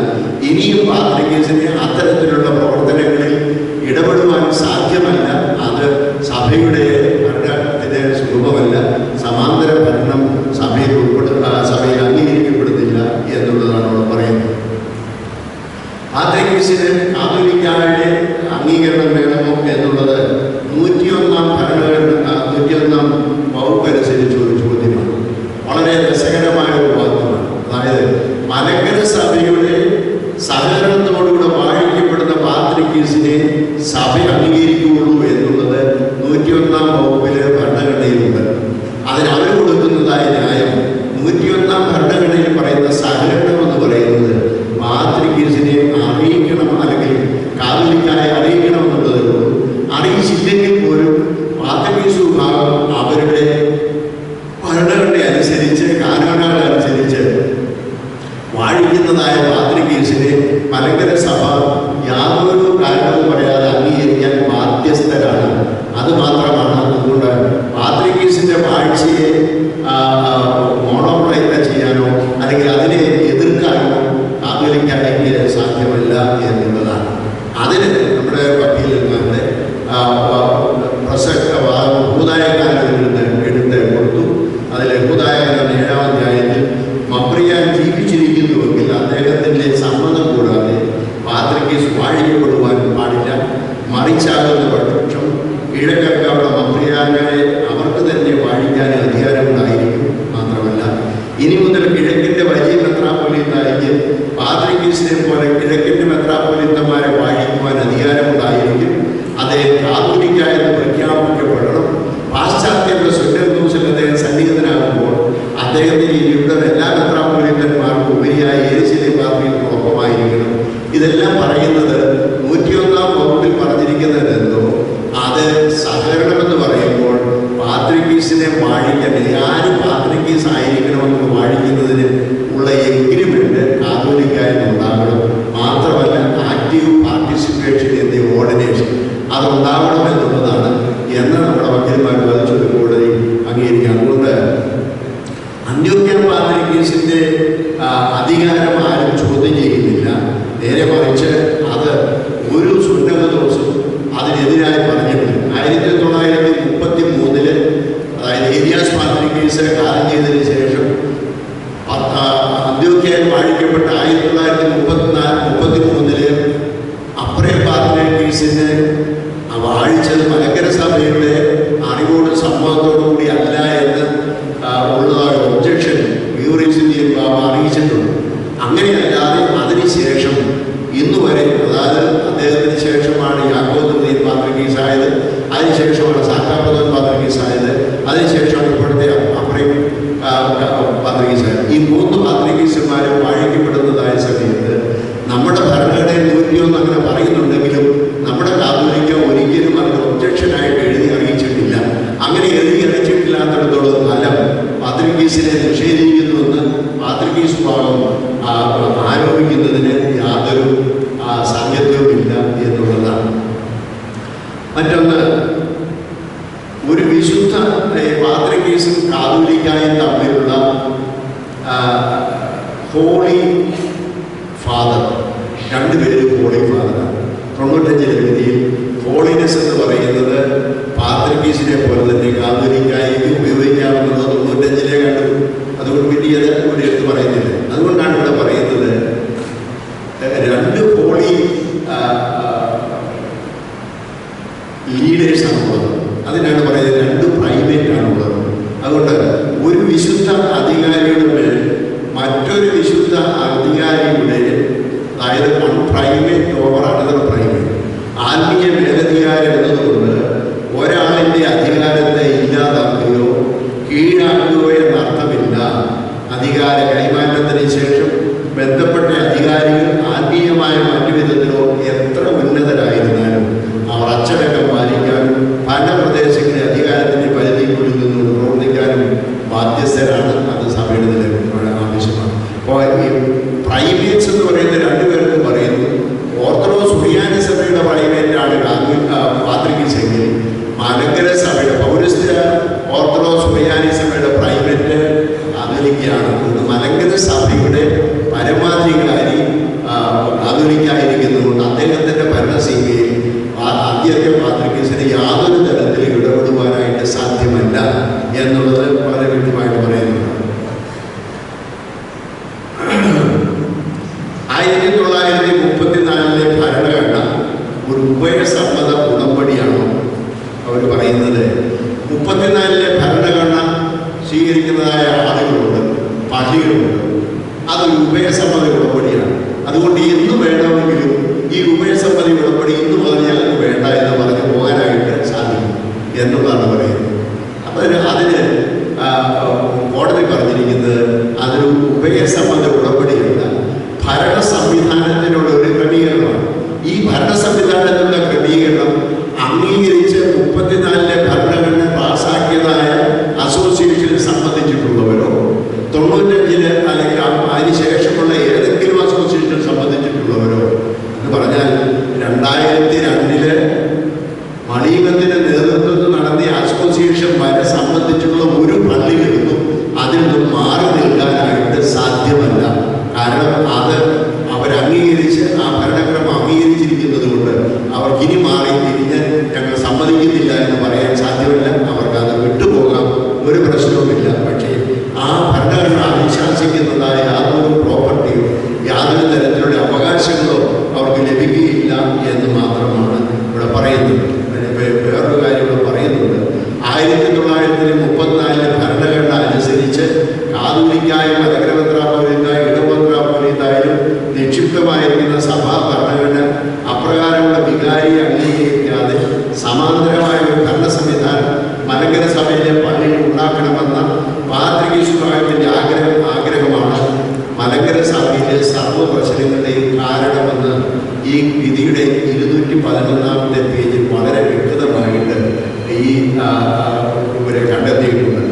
ഇനിയും പാത്രികീസിന് അത്തരത്തിലുള്ള പ്രവർത്തനങ്ങളിൽ ഇടപെടുവാൻ സാധ്യമല്ല. അത് സഭയുടെ ഭരണത്തിന് സുഗമമല്ല. സമാന്തര ഭരണം സഭയിൽ സഭയിൽ അംഗീകരിക്കപ്പെടുന്നില്ല എന്നുള്ളതാണ് അവിടെ പറയുന്നത്. പാത്രികീസിന് കാതോലിക്കയുടെ അംഗീകരണം വേണമോ എന്നുള്ളത് 101 ഭരണഘടന 101 വകുപ്പ് അനുസരിച്ച് ഒരു ചോദ്യമാണ്. വളരെ രസകരമായ ഒരു വാദമാണ്. അതായത് മലങ്കര സഭയുടെ സഹകരണത്തോടുകൂടെ വാഴിക്കപ്പെടുന്ന പാത്രികീസിനെ സഭ അംഗീകരിക്കുകയുള്ളൂ എന്നുള്ളത് 101 വകുപ്പിലെ ഭരണഘടനയിലുണ്ട്. അതിനവർ കൊടുക്കുന്നതായ ന്യായം 101 ഭരണഘടനയിൽ പറയുന്ന സഹകരണം എന്ന് പറയുന്നത് പാത്രികീസിനെ അറിയിക്കണം, അല്ലെങ്കിൽ കാതോലിക്കാരെ അറിയിക്കണം എന്നുള്ളതേ ഉള്ളൂ. അറിയിച്ചില്ലെങ്കിൽ പോലും പാത്രികീസ് വിഭാഗം അവരുടെ ഭരണഘടന അനുസരിച്ച് കാനോനുകൾ അനുസരിച്ച് വാഴിക്ക ആയിരിക്കുന്നതായ പാത്രികീസിനെ മലങ്കര സഭ യാതൊരു കാരണവും പറയാതെ അംഗീകരിക്കാൻ ബാധ്യസ്ഥരാണ്. അത് മാത്രമാണ്. അതുകൊണ്ട് പാത്രികീസിന്റെ വാഴ്ചയെ മോണോപ്ലൈ ചെയ്യാനോ അല്ലെങ്കിൽ അതിനെ എതിർക്കാനോ കാതോലിക്കായ്ക്ക് സാധ്യമല്ല എന്നുള്ളതാണ്. അതിന് നമ്മുടെ വക്കീലന്മാരുടെ പ്രസക്ത ഹൂദായകാരനിൽ നിന്ന് എടുത്ത് കൊടുത്തു. അതിൽ ഹൂദായകാരൻ 7-ാം അധ്യായത്തിൽ മബ്രിയാൻ ജീവിച്ചിരിക്കുന്നുവെങ്കിൽ അദ്ദേഹത്തിൻ്റെ സമ്മതം കൂടാതെ പാത്രികീസ് വാഴിക്കപ്പെടുവാൻ പാടില്ല. മറിച്ചാകുന്ന പക്ഷം കിഴക്കവിടെ മബ്രിയാനെ അവർക്ക് തന്നെ വാഴിക്കാൻ അധികാരമുണ്ടായിരിക്കും. മാത്രമല്ല, ഇനി മുതൽ കിഴക്കിൻ്റെ വലിയ മെത്രാപ്പൊലീത്തായിക്ക് പാത്രികീസിനെ പോലെ കിഴക്കിൻ്റെ മെത്രാപ്പൊലീത്തന്മാരെ വാഴിക്കുവാൻ അധികാരമുണ്ടായിരിക്കും. അദ്ദേഹം കാതോലിക്ക എന്ന് പ്രഖ്യാപിക്കപ്പെടണം. പാശ്ചാത്യരുടെ സുന്നതൂസിൽ അദ്ദേഹം സന്നിഹിതനാകുമ്പോൾ അദ്ദേഹത്തിന് ഇവിടെ എല്ലാ മെത്രാപ്പൊലീത്തന്മാർക്കും ഉപരിയായി യേശുവിനെ പാത്രികൾക്കൊപ്പമായിരിക്കണം. ഇതെല്ലാം പറയുന്നത് 101-ാം വകുപ്പിൽ പറഞ്ഞിരിക്കുന്നത് എന്തോ അത് സഹകരണമെന്ന് പറയുമ്പോൾ പാത്രികീസിനെ വാഴിക്കാൻ ആര് പാത്രികീസ് ആയിരിക്കണമെന്ന് വാഴിക്കുന്നതിന് ഉള്ള എഗ്രിമെന്റ് കാതോലിക്കായിട്ടുണ്ടാകണം. മാത്രമല്ല, active participation in the ordination അതുണ്ടാവണം എന്നുള്ളതാണ് എന്ന് നമ്മുടെ വക്കീലന്മാർ വാദിച്ചൊരു കോടതി അംഗീകരിക്കുക. അതുകൊണ്ട് അന്ത്യോക്യൻ പാത്രികീസിന്റെ അധികാരം ആരും ചോദ്യം ചെയ്യുന്നില്ല. നേരെ മറിച്ച് അത് ഒരു സുന്നതദോസും അതിനെതിരായി പറഞ്ഞിട്ടില്ല. 1933 അതായത് ഏരിയാസ് പാത്രികീസ് കാലം ചെയ്തതിന് ശേഷം അന്ത്യോക്യൻ വാഴിക്കപ്പെട്ട 1933 അപ്രേ പാത്രികീസിനെ വാഴിച്ചത് മലങ്കര സഭയുടെ അറിവോടും സമ്മതത്തോടു കൂടി അല്ല എന്ന് ഉള്ളതായ ഒബ്ജക്ഷൻ യൂറിസിന്റെയും ബാബ അറിയിച്ചിട്ടുണ്ട്. അങ്ങനെയല്ലാതെ അതിനുശേഷം ഇന്നുവരെ, അതായത് അദ്ദേഹത്തിന് ശേഷമാണ് യാക്കോബ് പാത്രികീസായത്, അതിനുശേഷമാണ് സാക്കാപദൻ പാത്രികീസായത്, അതിനുശേഷമാണ് ഇപ്പോഴത്തെ അപ്രേം പാത്രികീസായത്. ഈ 3 പാത്രികീസന്മാരും വാഴിക്കപ്പെടുന്നതായ സമയത്ത് നമ്മുടെ ഭരണഘടനയിൽ 101 അങ്ങനെ പറയുന്നുണ്ടെങ്കിലും നമ്മുടെ കാതോലിക്ക ഒരിക്കലും അതിന് ഒബ്ജക്ഷനായിട്ട് എഴുതി അറിയിച്ചിട്ടില്ല. അങ്ങനെ എഴുതി അറിയിച്ചിട്ടില്ലാത്തിടത്തോളം കാലം പാത്രികീസിനെ നിഷേധിക്കുന്നുവെന്ന് പാത്രികീസ് ഭാഗം ആരോപിക്കുന്നതിന് യാതൊരു സാധ്യതയുമില്ല എന്നുള്ളതാണ്. മറ്റൊന്ന്, ഒരു വിശുദ്ധ പാത്രികീസും കാതോലിക്കായും തമ്മിലുള്ള ഹോളി ഫാദർ, രണ്ടുപേരും ഹോളി ഫാദറാണ്. 95 വിധിയിൽ ഹോളിനെസ് എന്ന് പറയുന്നത് പാത്രികീസിനെ പോലെ തന്നെ കാതോലിക്കായ്ക്ക് ഉപയോഗിക്കാമെന്നുള്ളത് 95 കണ്ടു. അതുകൊണ്ട് പിന്നെ അത് ഇവിടെ എടുത്ത് പറയുന്നില്ല. അതുകൊണ്ടാണ് ഇവിടെ പറയുന്നത് 2 ഹോളി ലീഡേഴ്സാണുള്ളത്. അതിനാണ് പറയുന്നത് 2 പ്രൈവേറ്റ് ആണുള്ളത്. അതുകൊണ്ട് ഒരു വിശുദ്ധ അധികാരിയുടെ മേൽ മറ്റൊരു വിശുദ്ധ അധികാരിയുടെ, അതായത് one private over another private, ആത്മീയ മേലധികാരം എന്നതുകൊണ്ട് ഒരാളിൻ്റെ അധികാരത്തെ ഇല്ലാതാക്കുകയോ കീഴാക്കുകയോ എന്നർത്ഥമില്ല. അധികാര കൈമാറ്റത്തിന് ശേഷം ബന്ധപ്പെട്ട അധികാരികൾ ആത്മീയമായ മറ്റു വിധത്തിലോ എത്ര ഉന്നതരായിരുന്നാലും അവർ അച്ചടക്കം പാലിക്കാനും ഭരണപ്രദേശങ്ങളിലെ അധികാരത്തിൻ്റെ പരിധിക്കുള്ളിൽ നിന്നും പ്രവർത്തിക്കാനും ബാധ്യസ്ഥരാണ്. അത് സഭയുടെ നിലവിലുള്ള ആവശ്യമാണ്. അപ്പോൾ ഈ പ്രൈവേറ്റ്സ് എന്ന് പറയുന്ന 2 പേർക്കും പറയുന്നു. ഓർത്തഡോക്സ് സുറിയാനി സഭയുടെ പ്രൈവേറ്റാണ് പാത്രികീസെങ്കിൽ മലങ്കര സഭയുടെ പൗരസ്ത്യ ഓർത്തഡോക്സ് സുറിയാനി സഭയുടെ പ്രൈവേറ്റ് കാതോലിക്കയാണ്. മലങ്കര സഭയുടെ പരമാധികാരി കാതോലിക്കായിരിക്കുന്നതുകൊണ്ട് അദ്ദേഹത്തിൻ്റെ ഭരണസീമയിൽ അന്ത്യോക്യൻ പാത്രികീസിന് യാതൊരു തരത്തിലും ഇടപെടുവാനായിട്ട് സാധ്യമല്ല എന്നുള്ളത് വളരെ വ്യക്തമായിട്ട് പറയുന്നുണ്ട്. 1934 ഭരണഘടന ഒരു ഉഭയസമ്മത ഉടമ്പടിയാണോ അവർ പറയുന്നത്? 34 ഭരണഘടന സ്വീകരിക്കുന്നതായ ആളുകളുണ്ട്, പള്ളികളുണ്ട്. അതൊരു ഉഭയസമ്മത ഉടമ്പടിയാണ്. അതുകൊണ്ട് ഇന്ന് വേണമെങ്കിലും ഈ ഉഭയസമ്മതി ഉടമ്പടി ഇന്ന് മുതൽ ഞങ്ങൾക്ക് വേണ്ട എന്ന് പറഞ്ഞ് പോകാനായിട്ട് സാധിക്കും എന്നുള്ളതാണ് പറയുന്നത്. അപ്പോൾ അതിന് കോടതി പറഞ്ഞിരിക്കുന്നത് അതൊരു ഉഭയസമ്മത ഉടമ്പടിയല്ല, ഭരണ സംവിധാനത്തിനുള്ള അവകാശങ്ങളോ അവർക്ക് ലഭിക്കുകയില്ല എന്ന് മാത്രമാണ് ഇവിടെ പറയുന്നത്. വേറൊരു കാര്യം ഇവിടെ പറയുന്നുണ്ട്. 1934 ഭരണഘടന അനുസരിച്ച് കാതോലിക്കായ മലങ്കര മെത്രാപ്പോലീത്തായും ഇടമെത്രാപ്പോലീത്തായാലും നിക്ഷിപ്തമായിരിക്കുന്ന സഭാ ഭരണഘടന അപ്രകാരമുള്ള വികാരി അംഗീകരിക്കാതെ സമാന്തരമായ ഒരു ഭരണ സംവിധാനം മലങ്കര സഭയിലെ പള്ളിയിൽ ഉണ്ടാക്കണമെന്ന പാത്രികീസുഭാഗത്തിൻ്റെ ആഗ്രഹമാണ് മലങ്കര സഭയിലെ സർവ്വ പ്രശ്നങ്ങളുടെയും കാരണമെന്ന് ഈ വിധിയുടെ 211 പേജിൽ വളരെ വ്യക്തമായിട്ട് ഈ ഇവരെ കണ്ടെത്തിയിട്ടുണ്ട്.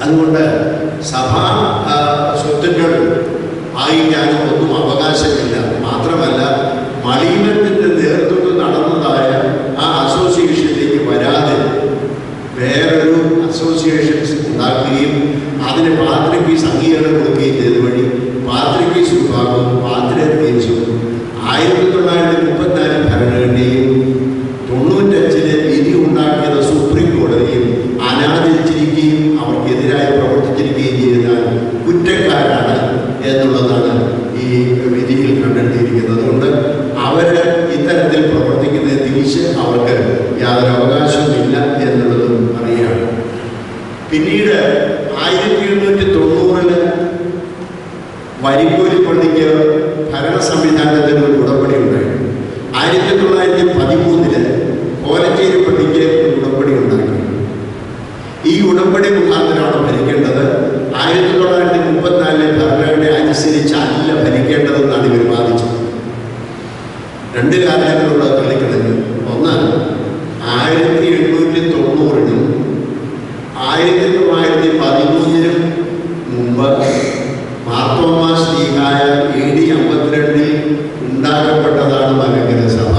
അതുകൊണ്ട് സഭാ സ്വത്തുക്കൾ ആയിരിക്കാനും ഒന്നും അവകാശമില്ല. മാത്രമല്ല, മലീനത്തിൻ്റെ നേതൃത്വം നടന്നതായ ആ അസോസിയേഷനിലേക്ക് വരാതെ വേറൊരു അസോസിയേഷൻസ് ഉണ്ടാക്കുകയും അതിന് പാത്രികീസ് അംഗീകാരം കൊടുക്കുകയും ചെയ്ത വഴി പാത്രികീസ് വിഭാഗവും പാത്രികീസും 1934 ഭരണഘടനയും 95 വിധി ഉണ്ടാക്കിയത് സുപ്രീം കോടതിയും അനാദരിച്ചിരിക്കുകയും അവർക്കെതിരായി പ്രവർത്തിച്ചിരിക്കുകയും ചെയ്താൽ കുറ്റക്കാരാണ് എന്നുള്ളതാണ് ഈ വിധിയിൽ കണ്ടെത്തിയിരിക്കുന്നത്. അതുകൊണ്ട് അവർ ഇത്തരത്തിൽ പ്രവർത്തിക്കുന്നത് തിരിച്ച് അവർക്ക് യാതൊരു അവകാശവുമില്ല എന്നുള്ളതും അറിയാം. പിന്നീട് 1890 വരിക്കോലി പള്ളിക്ക് ഭരണ സംവിധാനത്തിന് ഒരു ഉടമ്പടി ഉണ്ടായിരുന്നു. 1913 കോലഞ്ചേരി പള്ളിക്ക് ഒരു ഉടമ്പടി ഉണ്ടാക്കി. ഈ ഉടമ്പടി മുഖാന്തരമാണ് ഭരിക്കേണ്ടത്. 1934 ഭരണഘടന അനുസരിച്ചല്ല ഭരിക്കേണ്ടതെന്നാണ് ഇവർ വാദിച്ചത്. രണ്ട് കാരണങ്ങളുള്ള കളിക്കുന്നത്. ഒന്ന്, 1890-നും 1913 മുമ്പ് മാർത്തോമാ ശ്ലീഹായ AD 52 ഉണ്ടാക്കപ്പെട്ടതാണ് മലങ്കര സഭ.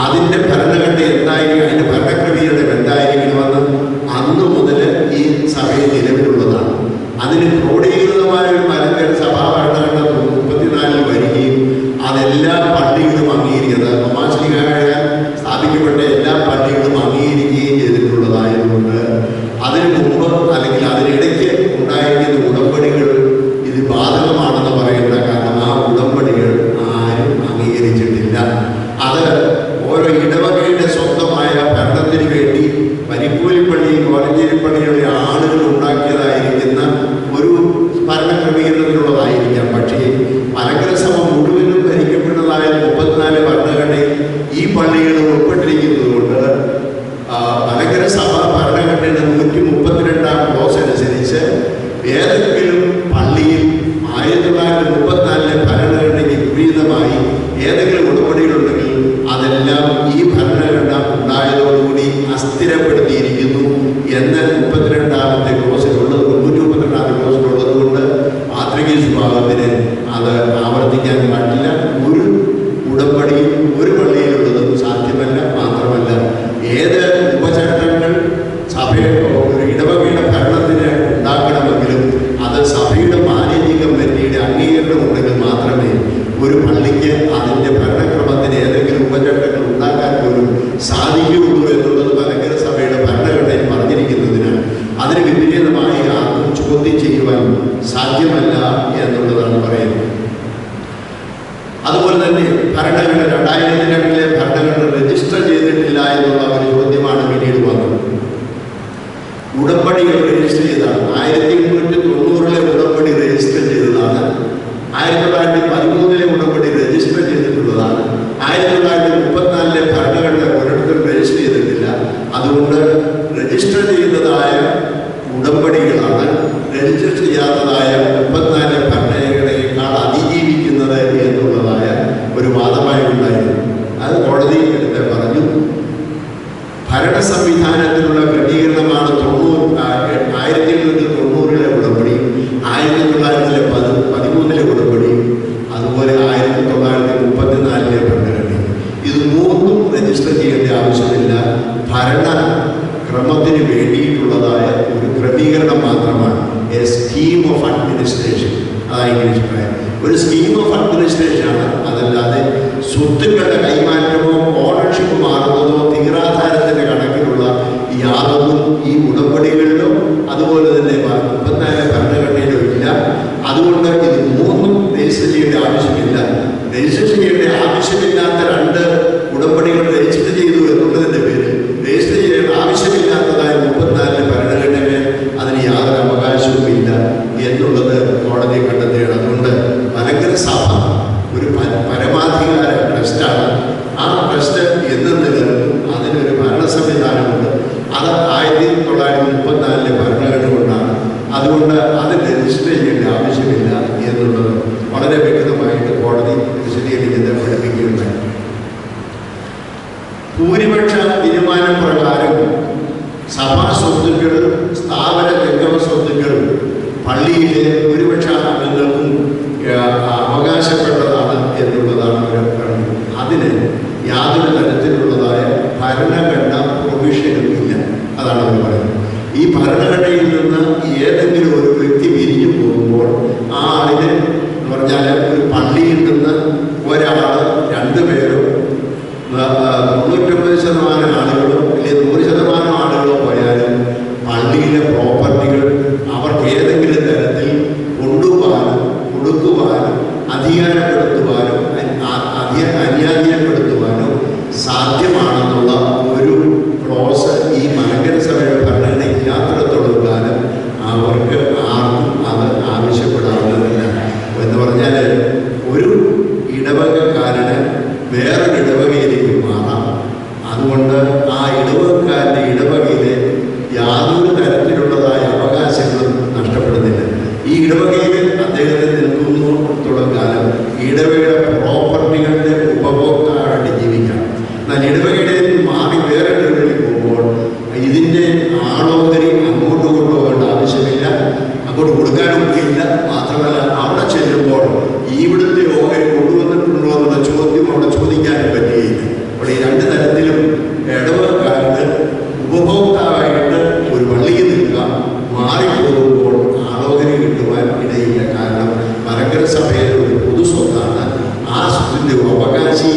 അതിൻ്റെ ഭരണഘടന എന്തായിരിക്കും, അതിൻ്റെ ഭരണക്രമീകരണം എന്തായിരിക്കണമെന്ന് അന്നു മുതൽ ഈ സഭയിൽ നിലവിലുള്ളതാണ്. അതിന് ക്രോഡീകൃതമായ ഒരു മലങ്കര സഭാ ഭരണഘടന 34 വരികയും അതെല്ലാ പള്ളികളും അംഗീകരിക്കുന്നത്, തോമാ ശ്ലീഹായാൽ സ്ഥാപിക്കപ്പെട്ട എല്ലാ പള്ളികളും അംഗീകരിക്കുകയും ചെയ്തിട്ടുള്ളതായതുകൊണ്ട് അതിന് മുമ്പ് അല്ലെങ്കിൽ അതിനിടയ്ക്ക് ഉണ്ടായിരിക്കുന്ന ഉടമ്പടികൾ ഇത് ബാധകമാണെന്ന് പറയുന്ന കാരണം ആ ഉടമ്പടികൾ ആരും അംഗീകരിച്ചിട്ടില്ല. അത് ഓരോ ഇടവകയുടെ സ്വന്തമായ ഭരണത്തിന് വേണ്ടി വരിക്കോലിപ്പള്ളി, കോലഞ്ചേരിപ്പള്ളിയുടെ ആളുകൾ ഉണ്ടാക്കിയതായിരിക്കുന്ന ഒരു ഭരണക്രമീകരണത്തിലുള്ളതായിരിക്കാം. പക്ഷേ മലങ്കര സഭ മുഴുവനും ഭരിക്കപ്പെട്ടതായ 34 ഭരണഘടനയിൽ ഈ പള്ളികൾ ഉൾപ്പെട്ടിരിക്കുന്നത് കൊണ്ട് മലങ്കര സഭ ഭരണഘടനയുടെ 132 ക്ലോസ് അനുസരിച്ച് ഏതെങ്കിലും പള്ളിയിൽ 1934 ഭരണഘടനയ്ക്ക് വിപരീതമായി ഏതെങ്കിലും ഉടമ്പടികളുണ്ടെങ്കിൽ അതെല്ലാം ഈ ഭരണഘടന ഉണ്ടായതോടുകൂടി അസ്ഥിരപ്പെടുത്തിയിരിക്കുന്നു എന്ന് 32ാമത്തെ ക്ലോസിലുള്ളത്, 132ാമത്തെ ക്ലോസിലുള്ളത് കൊണ്ട് പാത്രികീസ് വിഭാഗത്തിന് അത് ആവർത്തിക്കാൻ പാടില്ല. ഒരു ഉടമ്പടിയും ഒരു പള്ളിയിലുള്ളതും സാധ്യമല്ല. മാത്രമല്ല, ഏത് ഉപചട്ടങ്ങൾ സഭയുടെ ഒരു ഇടവകയുടെ ഭരണത്തിന് ഉണ്ടാക്കണമെങ്കിലും അത് സഭയുടെ മാനേജിക കമ്മിറ്റിയുടെ അംഗീകാരം ഉണ്ടെങ്കിൽ മാത്രമേ ഒരു പള്ളിക്ക് അതിൻ്റെ ഭരണക്രമത്തിന് ഏതെങ്കിലും ഉപചട്ടങ്ങൾ ഉണ്ടാക്കാൻ പോലും സാധിക്കുകയുള്ളൂ എന്നുള്ളത് മലങ്കര സഭയുടെ ഭരണഘടനയിൽ പറഞ്ഞിരിക്കുന്നതിനാൽ അതിന് വിപരീതമായി ആർക്കും ചോദ്യം ചെയ്യുവാൻ സാധ്യമല്ല എന്നുള്ളതാണ് പറയുന്നത്. അതുപോലെ തന്നെ ഭരണഘടന 2002 ഭരണഘടന രജിസ്റ്റർ ചെയ്തിട്ടില്ല എന്നുള്ള ഒരു ചോദ്യമാണ് പിന്നീട് വന്നത്. ഉടമ്പടികൾ രജിസ്റ്റർ ചെയ്തതാണ്. 1890 ഉടമ്പടി രജിസ്റ്റർ ചെയ്തതാണ്. 1913 ഉടമ്പടി രജിസ്റ്റർ ചെയ്തിട്ടുള്ളതാണ്. 1934 ഭരണഘടന ഒരിടത്തും രജിസ്റ്റർ ചെയ്തിട്ടില്ല. അതുകൊണ്ട് രജിസ്റ്റർ ചെയ്തതായ ഉടമ്പടികളാണ് രജിസ്റ്റർ ചെയ്യാത്തതായ 34 ഭരണഘടനയേക്കാൾ അതിജീവിക്കുന്നത് എന്നുള്ളതായ ഒരു വാദമായി ഉണ്ടായിരുന്നു. അത് കോടതി എടുത്ത് പറഞ്ഞു. ഭരണ സംവിധാനത്തിലുള്ള ക്രമീകരണമാണ് 1890 ഉടമ്പടി, 1913 ഉടമ്പടി, അതുപോലെ 1934 ഭരണഘടന. ഇത് മൂന്നും രജിസ്റ്റർ ചെയ്യേണ്ട ആവശ്യമില്ല. ഭരണ ക്രമത്തിന് വേണ്ടിയിട്ടുള്ളതായ ഒരു ക്രമീകരണം മാത്രമാണ്. എ സ്കീം ഓഫ് അഡ്മിനിസ്ട്രേഷൻ, അതാണ് ഇംഗ്ലീഷ് പറയാം. ഒരു സ്കീം ഓഫ് അഡ്മിനിസ്ട്രേഷനാണ്. അതല്ലാതെ സ്വത്തുക്കളുടെ കൈമാറ്റമോ ഓണർഷിപ്പ് മാറുന്നതോ തീരാധാരത്തിൻ്റെ കണക്കിലുള്ള യാതൊന്നും ഈ ഉടമ്പടികളിലോ അതുപോലെ തന്നെ 34 ഭരണഘടനയിലോ ഇല്ല. അതുകൊണ്ട് ഇത് മൂന്നും രജിസ്റ്റർ ചെയ്യേണ്ട ആവശ്യമില്ല. രജിസ്റ്റർ ചെയ്യേണ്ട ആവശ്യമില്ലാത്ത 2 ഉടമ്പടികൾ രജിസ്റ്റർ ചെയ്തു എന്നുള്ളതിൻ്റെ പേരിൽ രജിസ്റ്റർ ചെയ്യേണ്ട ആവശ്യമില്ലാത്തതായ 34 ഭരണഘടനമേൽ അതിന് യാതൊരു അവകാശവും ഇല്ല എന്നുള്ളത് കോടതി കണ്ടെത്തുകയാണ്. അതുകൊണ്ട് മലങ്കര സഭ ഒരു പരമാധികാര ട്രസ്റ്റാണ്. ആ ട്രസ്റ്റ് എന്നും നിലനിൽക്കും. അതിനൊരു ഭരണ സംവിധാനമുണ്ട്. അത് 1934 ഭരണഘടന കൊണ്ടാണ്. അതുകൊണ്ട് അത് രജിസ്റ്റർ ചെയ്യേണ്ട ആവശ്യമില്ല എന്നുള്ളത് വളരെ വ്യക്തമായിട്ട് കോടതി വിശദീകരിക്കുന്നത് പഠിപ്പിക്കുകയുണ്ടായി. ഭൂരിപക്ഷ തീരുമാനം പ്രകാരം സഭാ സ്വത്തുക്കൾ, സ്ഥാപന ജംഗമ സ്വത്തുക്കൾ പള്ളിയിലെ ഭൂരിപക്ഷ അംഗങ്ങൾക്കും അവകാശപ്പെട്ടതാണ് എന്നുള്ളതാണ് അവർ പറഞ്ഞത്. അതിന് യാതൊരു തരത്തിലുള്ളതായ ഭരണഘടന പ്രൊവിഷനും ഇല്ല. അതാണ് അവർ പറയുന്നത്. ഈ ഭരണഘടനയിൽ നിന്ന് ഏതെങ്കിലും ഒരു വ്യക്തി പിരിഞ്ഞു പോകുമ്പോൾ ആ ആളിന് എന്ന് പറഞ്ഞാൽ ഒരു പള്ളിയിൽ നിന്ന് ഒരാൾ 2 പേരോ 99% ആളുകളോ അല്ലെങ്കിൽ 100% ആളുകളോ പോയാലും പള്ളിയിലെ പ്രോപ്പർട്ടികൾ അവർക്ക് ഏതെങ്കിലും തരത്തിൽ കൊണ്ടുപോകാനും കൊടുക്കുവാനും അധികാരപ്പെടുത്തുവാനോ അന്യാധീനപ്പെടുത്തുവാനോ സാധ്യമാണെന്നുള്ള ഒരു ക്ലോസ് ഈ മലങ്കര സഭയുടെ ഭരണഘടന ഇല്ലാത്തിടത്തോളം കാലം അവർക്ക് ആർക്കും അത് ആവശ്യപ്പെടാവുന്നതല്ല. എന്ന് പറഞ്ഞാൽ ഒരു ഇടവകക്കാരന് വേറൊരു ഇടവകയിലേക്ക് മാറാം. അതുകൊണ്ട് ആ ഇടവകക്കാരൻ്റെ ഇടവകയിലെ യാതൊരു തരത്തിലുള്ളതായ അവകാശങ്ങളും നഷ്ടപ്പെടുന്നില്ല. ഈ ഇടവകയിൽ അദ്ദേഹത്തിന് നിൽക്കുന്നിടത്തോളം കാലം ഇടവകയുടെ പ്രോപ്പർട്ടികളുടെ ഉപഭോക്താവായിട്ട് ജീവിക്കാം. എന്നാൽ ഇടവകയുടെ മാറി വേറെ ഇടവകയിലേക്ക് പോകുമ്പോൾ ഇതിൻ്റെ ആളോഹരി അങ്ങോട്ട് കൊണ്ടുപോകേണ്ട ആവശ്യമില്ല, അങ്ങോട്ട് കൊടുക്കാനൊക്കെയില്ല. മാത്രമല്ല അവിടെ ചെല്ലുമ്പോൾ ഇവിടുത്തെ ഓഹരി കൊണ്ടുവന്നിട്ടുണ്ടോ എന്നുള്ള ചോദ്യം അവിടെ ചോദിക്കാനും പറ്റുകയില്ല. അപ്പോൾ ഈ 2 തരത്തിലും ഇടവകക്കാർക്ക് ഉപഭോക്താവായിട്ട് ഒരു പള്ളിയിൽ നിൽക്കാം, മാറിപ്പോകുമ്പോൾ ആളോഹരി കിട്ടുവാൻ ഇടയില്ല. കാരണം മലങ്കര സഭയിലെ ഒരു പൊതു സ്വത്താണ്. ആ സ്വത്തിൻ്റെ അവകാശി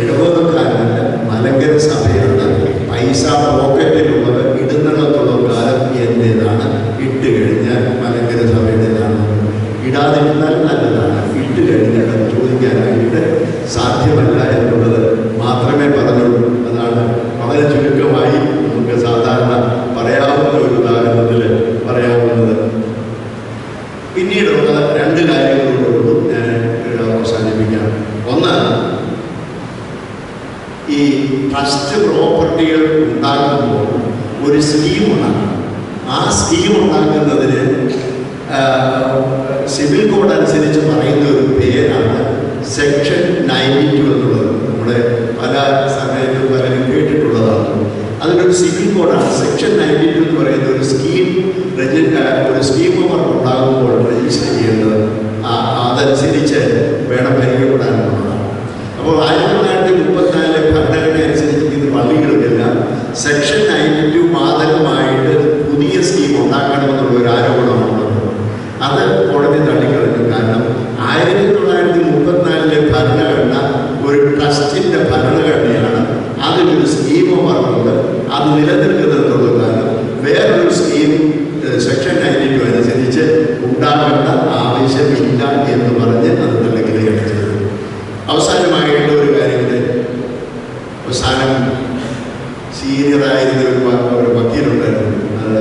ഇടവകക്കാരനല്ല, മലങ്കര സഭയാണ്. പൈസ പോക്കറ്റിലുള്ളത് ഇടുന്നിടത്തോളം കാലം എൻ്റേതാണ്, ഇട്ട് കഴിഞ്ഞാൽ മലങ്കര സഭയുടേതാണ്. ഇടാതിരുന്നാൽ നല്ലതാണ്, ഇട്ട് കഴിഞ്ഞാൽ ചോദിക്കാനായിട്ട് സാധ്യമല്ല എന്നുള്ളത് മാത്രമേ പറഞ്ഞുള്ളൂ. അതാണ് വളരെ ചുരുക്കമായി നമുക്ക് സാധാരണ പറയാവുന്ന ഒരു ഉദാഹരണത്തിൽ പറയാവുന്നത്. പിന്നീടുള്ള 2 കാര്യങ്ങളോടും ഞാൻ അവസാനിപ്പിക്കാം. ഒന്ന്, ഈ ട്രസ്റ്റ് പ്രോപ്പർട്ടികൾ ഉണ്ടാക്കുമ്പോൾ ഒരു സ്കീം ഉണ്ടാക്കണം. ആ സ്കീം ഉണ്ടാക്കുന്നതിന് സിവിൽ കോഡ് അനുസരിച്ച് പറയുന്ന ഒരു പേരാണ് സെക്ഷൻ 92 എന്നുള്ളത്. നമ്മുടെ പല സമയത്തും പലരും കേട്ടിട്ടുള്ളതാണ്. അതിനൊരു സിവിൽ കോഡാണ്. സെക്ഷൻ 92 എന്ന് പറയുന്ന ഒരു സ്കീം വർക്ക് ഉണ്ടാകുമ്പോൾ രജിസ്റ്റർ ചെയ്യേണ്ടത് അതനുസരിച്ച് വേണം പരിഗണപ്പെടാനുള്ളതാണ്. അപ്പോൾ 1934 ഭരണഘടന അനുസരിച്ച് ഇത് പള്ളികൾക്കെല്ലാം സെക്ഷൻ 92 ബാധകമായിട്ട് പുതിയ സ്കീം ഉണ്ടാക്കണമെന്നുള്ള ഒരു ആരോപണമുള്ളത്. അത് കോടതി തള്ളിക്കളഞ്ഞു. കാരണം 1934 ഭരണഘടന ഒരു ട്രസ്റ്റിൻ്റെ ഭരണഘടനയാണ്. അതിലൊരു സ്കീം വർക്കുണ്ട്. അത് നിലനിൽക്കുന്നുണ്ടുള്ള കാരണം വേറൊരു സ്കീം സെക്ഷൻ 92 അനുസരിച്ച് ഉണ്ടാകേണ്ട ആവശ്യമില്ല എന്ന് പറഞ്ഞ് അത് തള്ളിക്കളയാണ് ചെയ്തത്. അവസാനമായിട്ടുള്ള ഒരു കാര്യത്തിൽ അവസാനം സീനിയറായിരുന്ന ഒരു വക്കീലുണ്ടായിരുന്നു. അത്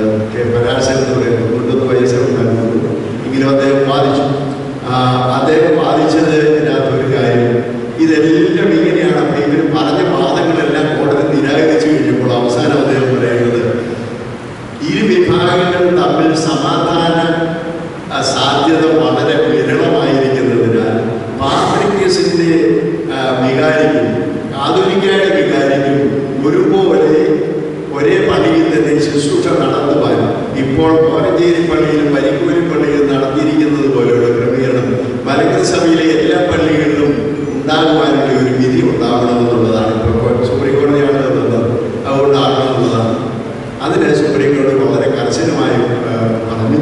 പരാശൻ എന്ന് പറയുന്നത് 90 വയസ്സുണ്ടായിരുന്നു. ഇങ്ങനെ അദ്ദേഹം വാദിച്ചു. അദ്ദേഹം വാദിച്ചത് ഇതിനകത്തൊരു കാര്യം, ഇതെല്ലാം ഇങ്ങനെയാണ്. അപ്പോൾ ഇവർ പറഞ്ഞ വാദങ്ങളെല്ലാം കോടതി നിരാകരിച്ചു കഴിഞ്ഞപ്പോൾ അവസാനം അദ്ദേഹം പറയുന്നത്, 2 വിഭാഗങ്ങൾ തമ്മിൽ സമാധാന സാധ്യത വളരെ വിരളമായിരിക്കുന്നതിനാൽ പാത്രികസിൻ്റെ വികാരിക്കും കാതോലിക്കയുടെ വികാരിക്കും ഒരുപോലെ ഒരേ പള്ളിയിൽ തന്നെ ശുശ്രൂഷ നടത്തുവാൻ ഇപ്പോൾ കോരഞ്ചേരി പള്ളിയിലും വരിക്കൂരി പള്ളിയിലും നടത്തിയിരിക്കുന്നത് പോലെയുള്ള ക്രമീകരണം മലങ്കര സഭയിലെ എല്ലാ പള്ളികളിലും ഉണ്ടാകുവാനുള്ള ഒരു വിധി ഉണ്ടാകണമെന്നുള്ളതാണ്. ഇപ്പോൾ സുപ്രീം കോടതിയാണ് തന്നത്, അതുകൊണ്ടാകണമെന്നുള്ളതാണ്. അതിന് സുപ്രീം കോടതി വളരെ കർശനമായി പറഞ്ഞു,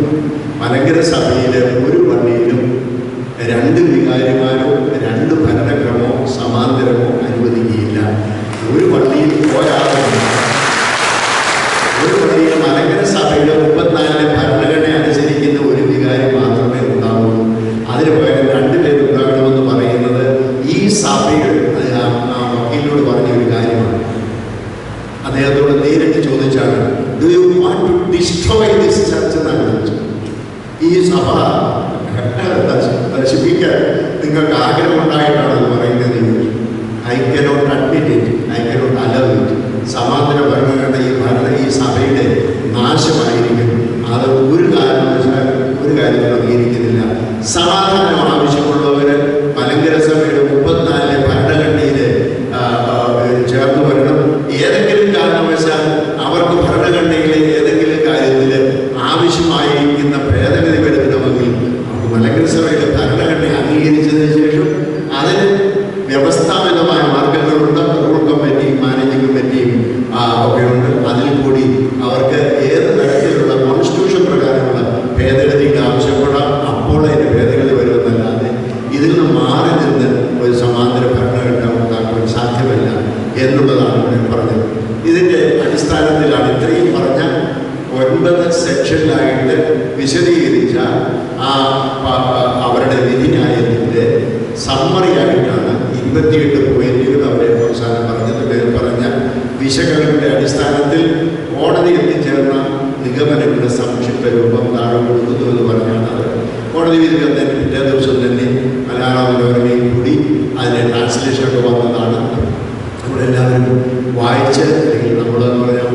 മലങ്കര സഭയിലെ ഒരു പള്ളിയിലും 2 വികാരിമാരോ 2 ഭരണക്രമോ സമാന്തരമോ അനുവദിക്കുകയില്ല. ഒരു പള്ളിയിൽ ഒരു പള്ളിയിൽ മലങ്കര സഭയുടെ 34 ഭരണഘടന അനുസരിക്കുന്ന ഒരു വികാരി മാത്രമേ ഉണ്ടാവുള്ളൂ. അതിന് പകരം 2 പേര് ഉണ്ടാകണമെന്ന് പറയും. നിങ്ങൾക്ക് ആഗ്രഹമുണ്ടായിട്ടാണ് അത് പറയുന്നത്. I cannot admit it, I cannot hello it. സമാന്തര ഭരണഘടന ഈ സഭയുടെ നാശമായിരിക്കും. അത് ഒരു കാരണവശാലും ഒരു കാര്യത്തിലും അംഗീകരിക്കുന്നില്ല. സമാധാനം ആവശ്യമുള്ളവർ മലങ്കര സഭയുടെ 34 ഭരണഘടനയിൽ ചേർന്ന് വരണം. ഏതെങ്കിലും കാരണവശാൽ അവർക്ക് ഭരണഘടനയിലെ ഏതെങ്കിലും കാര്യത്തിൽ ആവശ്യമായിരിക്കുന്ന ഭേദഗതി വരുത്തണമെങ്കിൽ മലങ്കര സഭയുടെ ഭരണഘടന അംഗീകരിച്ചതിന് ശേഷം അതിന് വ്യവസ്ഥാപിതമായ മാർഗങ്ങളുണ്ട്. റൂൾ കമ്മിറ്റിയും മാനേജിംഗ് കമ്മിറ്റിയും ഒക്കെയുണ്ട്. അതിൽ കൂടി അവർക്ക് ഏത് തരത്തിലുള്ള കോൺസ്റ്റിറ്റ്യൂഷൻ പ്രകാരമുള്ള ഭേദഗതിക്ക് ആവശ്യപ്പെടാം. അപ്പോൾ അതിന് ഭേദഗതി വരുമെന്നല്ലാതെ ഇതിൽ നിന്ന് മാറി നിന്ന് ഒരു സമാന്തര ഭരണഘടന ഉണ്ടാക്കാൻ സാധ്യമല്ല എന്നുള്ളതാണ് ഞാൻ പറഞ്ഞത്. ഇതിൻ്റെ അടിസ്ഥാനത്തിലാണ് ഇത്രയും പറഞ്ഞ 9 സെക്ഷനിലായിട്ട് വിശദീകരിച്ച അവരുടെ വിധിന്യായത്തിൻ്റെ സമ്മറിയായിട്ടാണ് 28 പോയിന്റുകൾ അവരെ അവസാനം പറഞ്ഞത്. പറഞ്ഞ വിശകലനങ്ങളുടെ അടിസ്ഥാനത്തിൽ കോടതി എത്തിച്ചേർന്ന നിഗമനങ്ങളുടെ സംക്ഷിപ്ത രൂപം താഴെ കൊടുക്കുന്നു എന്ന് പറഞ്ഞാണ് അത്. കോടതി വിധി വന്നതിന് പിറ്റേ ദിവസം തന്നെ മലയാള മനോരമയും കൂടി അതിൻ്റെ ട്രാൻസ്ലേഷനൊക്കെ വന്നതാണ്. നമ്മളെല്ലാവരും വായിച്ച്, അല്ലെങ്കിൽ നമ്മളെന്ന് പറഞ്ഞാൽ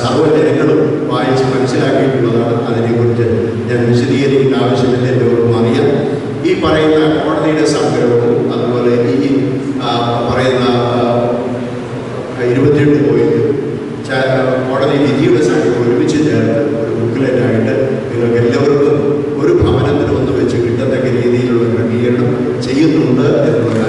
സർവ്വജനങ്ങളും വായിച്ച് മനസ്സിലാക്കിയിട്ടുള്ളതാണ്. അതിനെക്കുറിച്ച് ഞാൻ വിശദീകരിക്കേണ്ട ആവശ്യമില്ല, എല്ലാവർക്കും അറിയാം. ഈ പറയുന്ന കോടതിയുടെ സംഗ്രഹവും അതുപോലെ ഈ പറയുന്ന 28 പോയിന്റ് കോടതി വിധിയുടെ സംഖ്യ ഒരുമിച്ച് ചേർത്ത് ഒരു ബുക്ക്ലെറ്റായിട്ട് നിങ്ങൾക്ക് എല്ലാവർക്കും ഒരു ഭവനത്തിന് ഒന്ന് വെച്ച് കിട്ടത്തക്ക രീതിയിലുള്ള ക്രമീകരണം ചെയ്യുന്നുണ്ട് എന്നുള്ള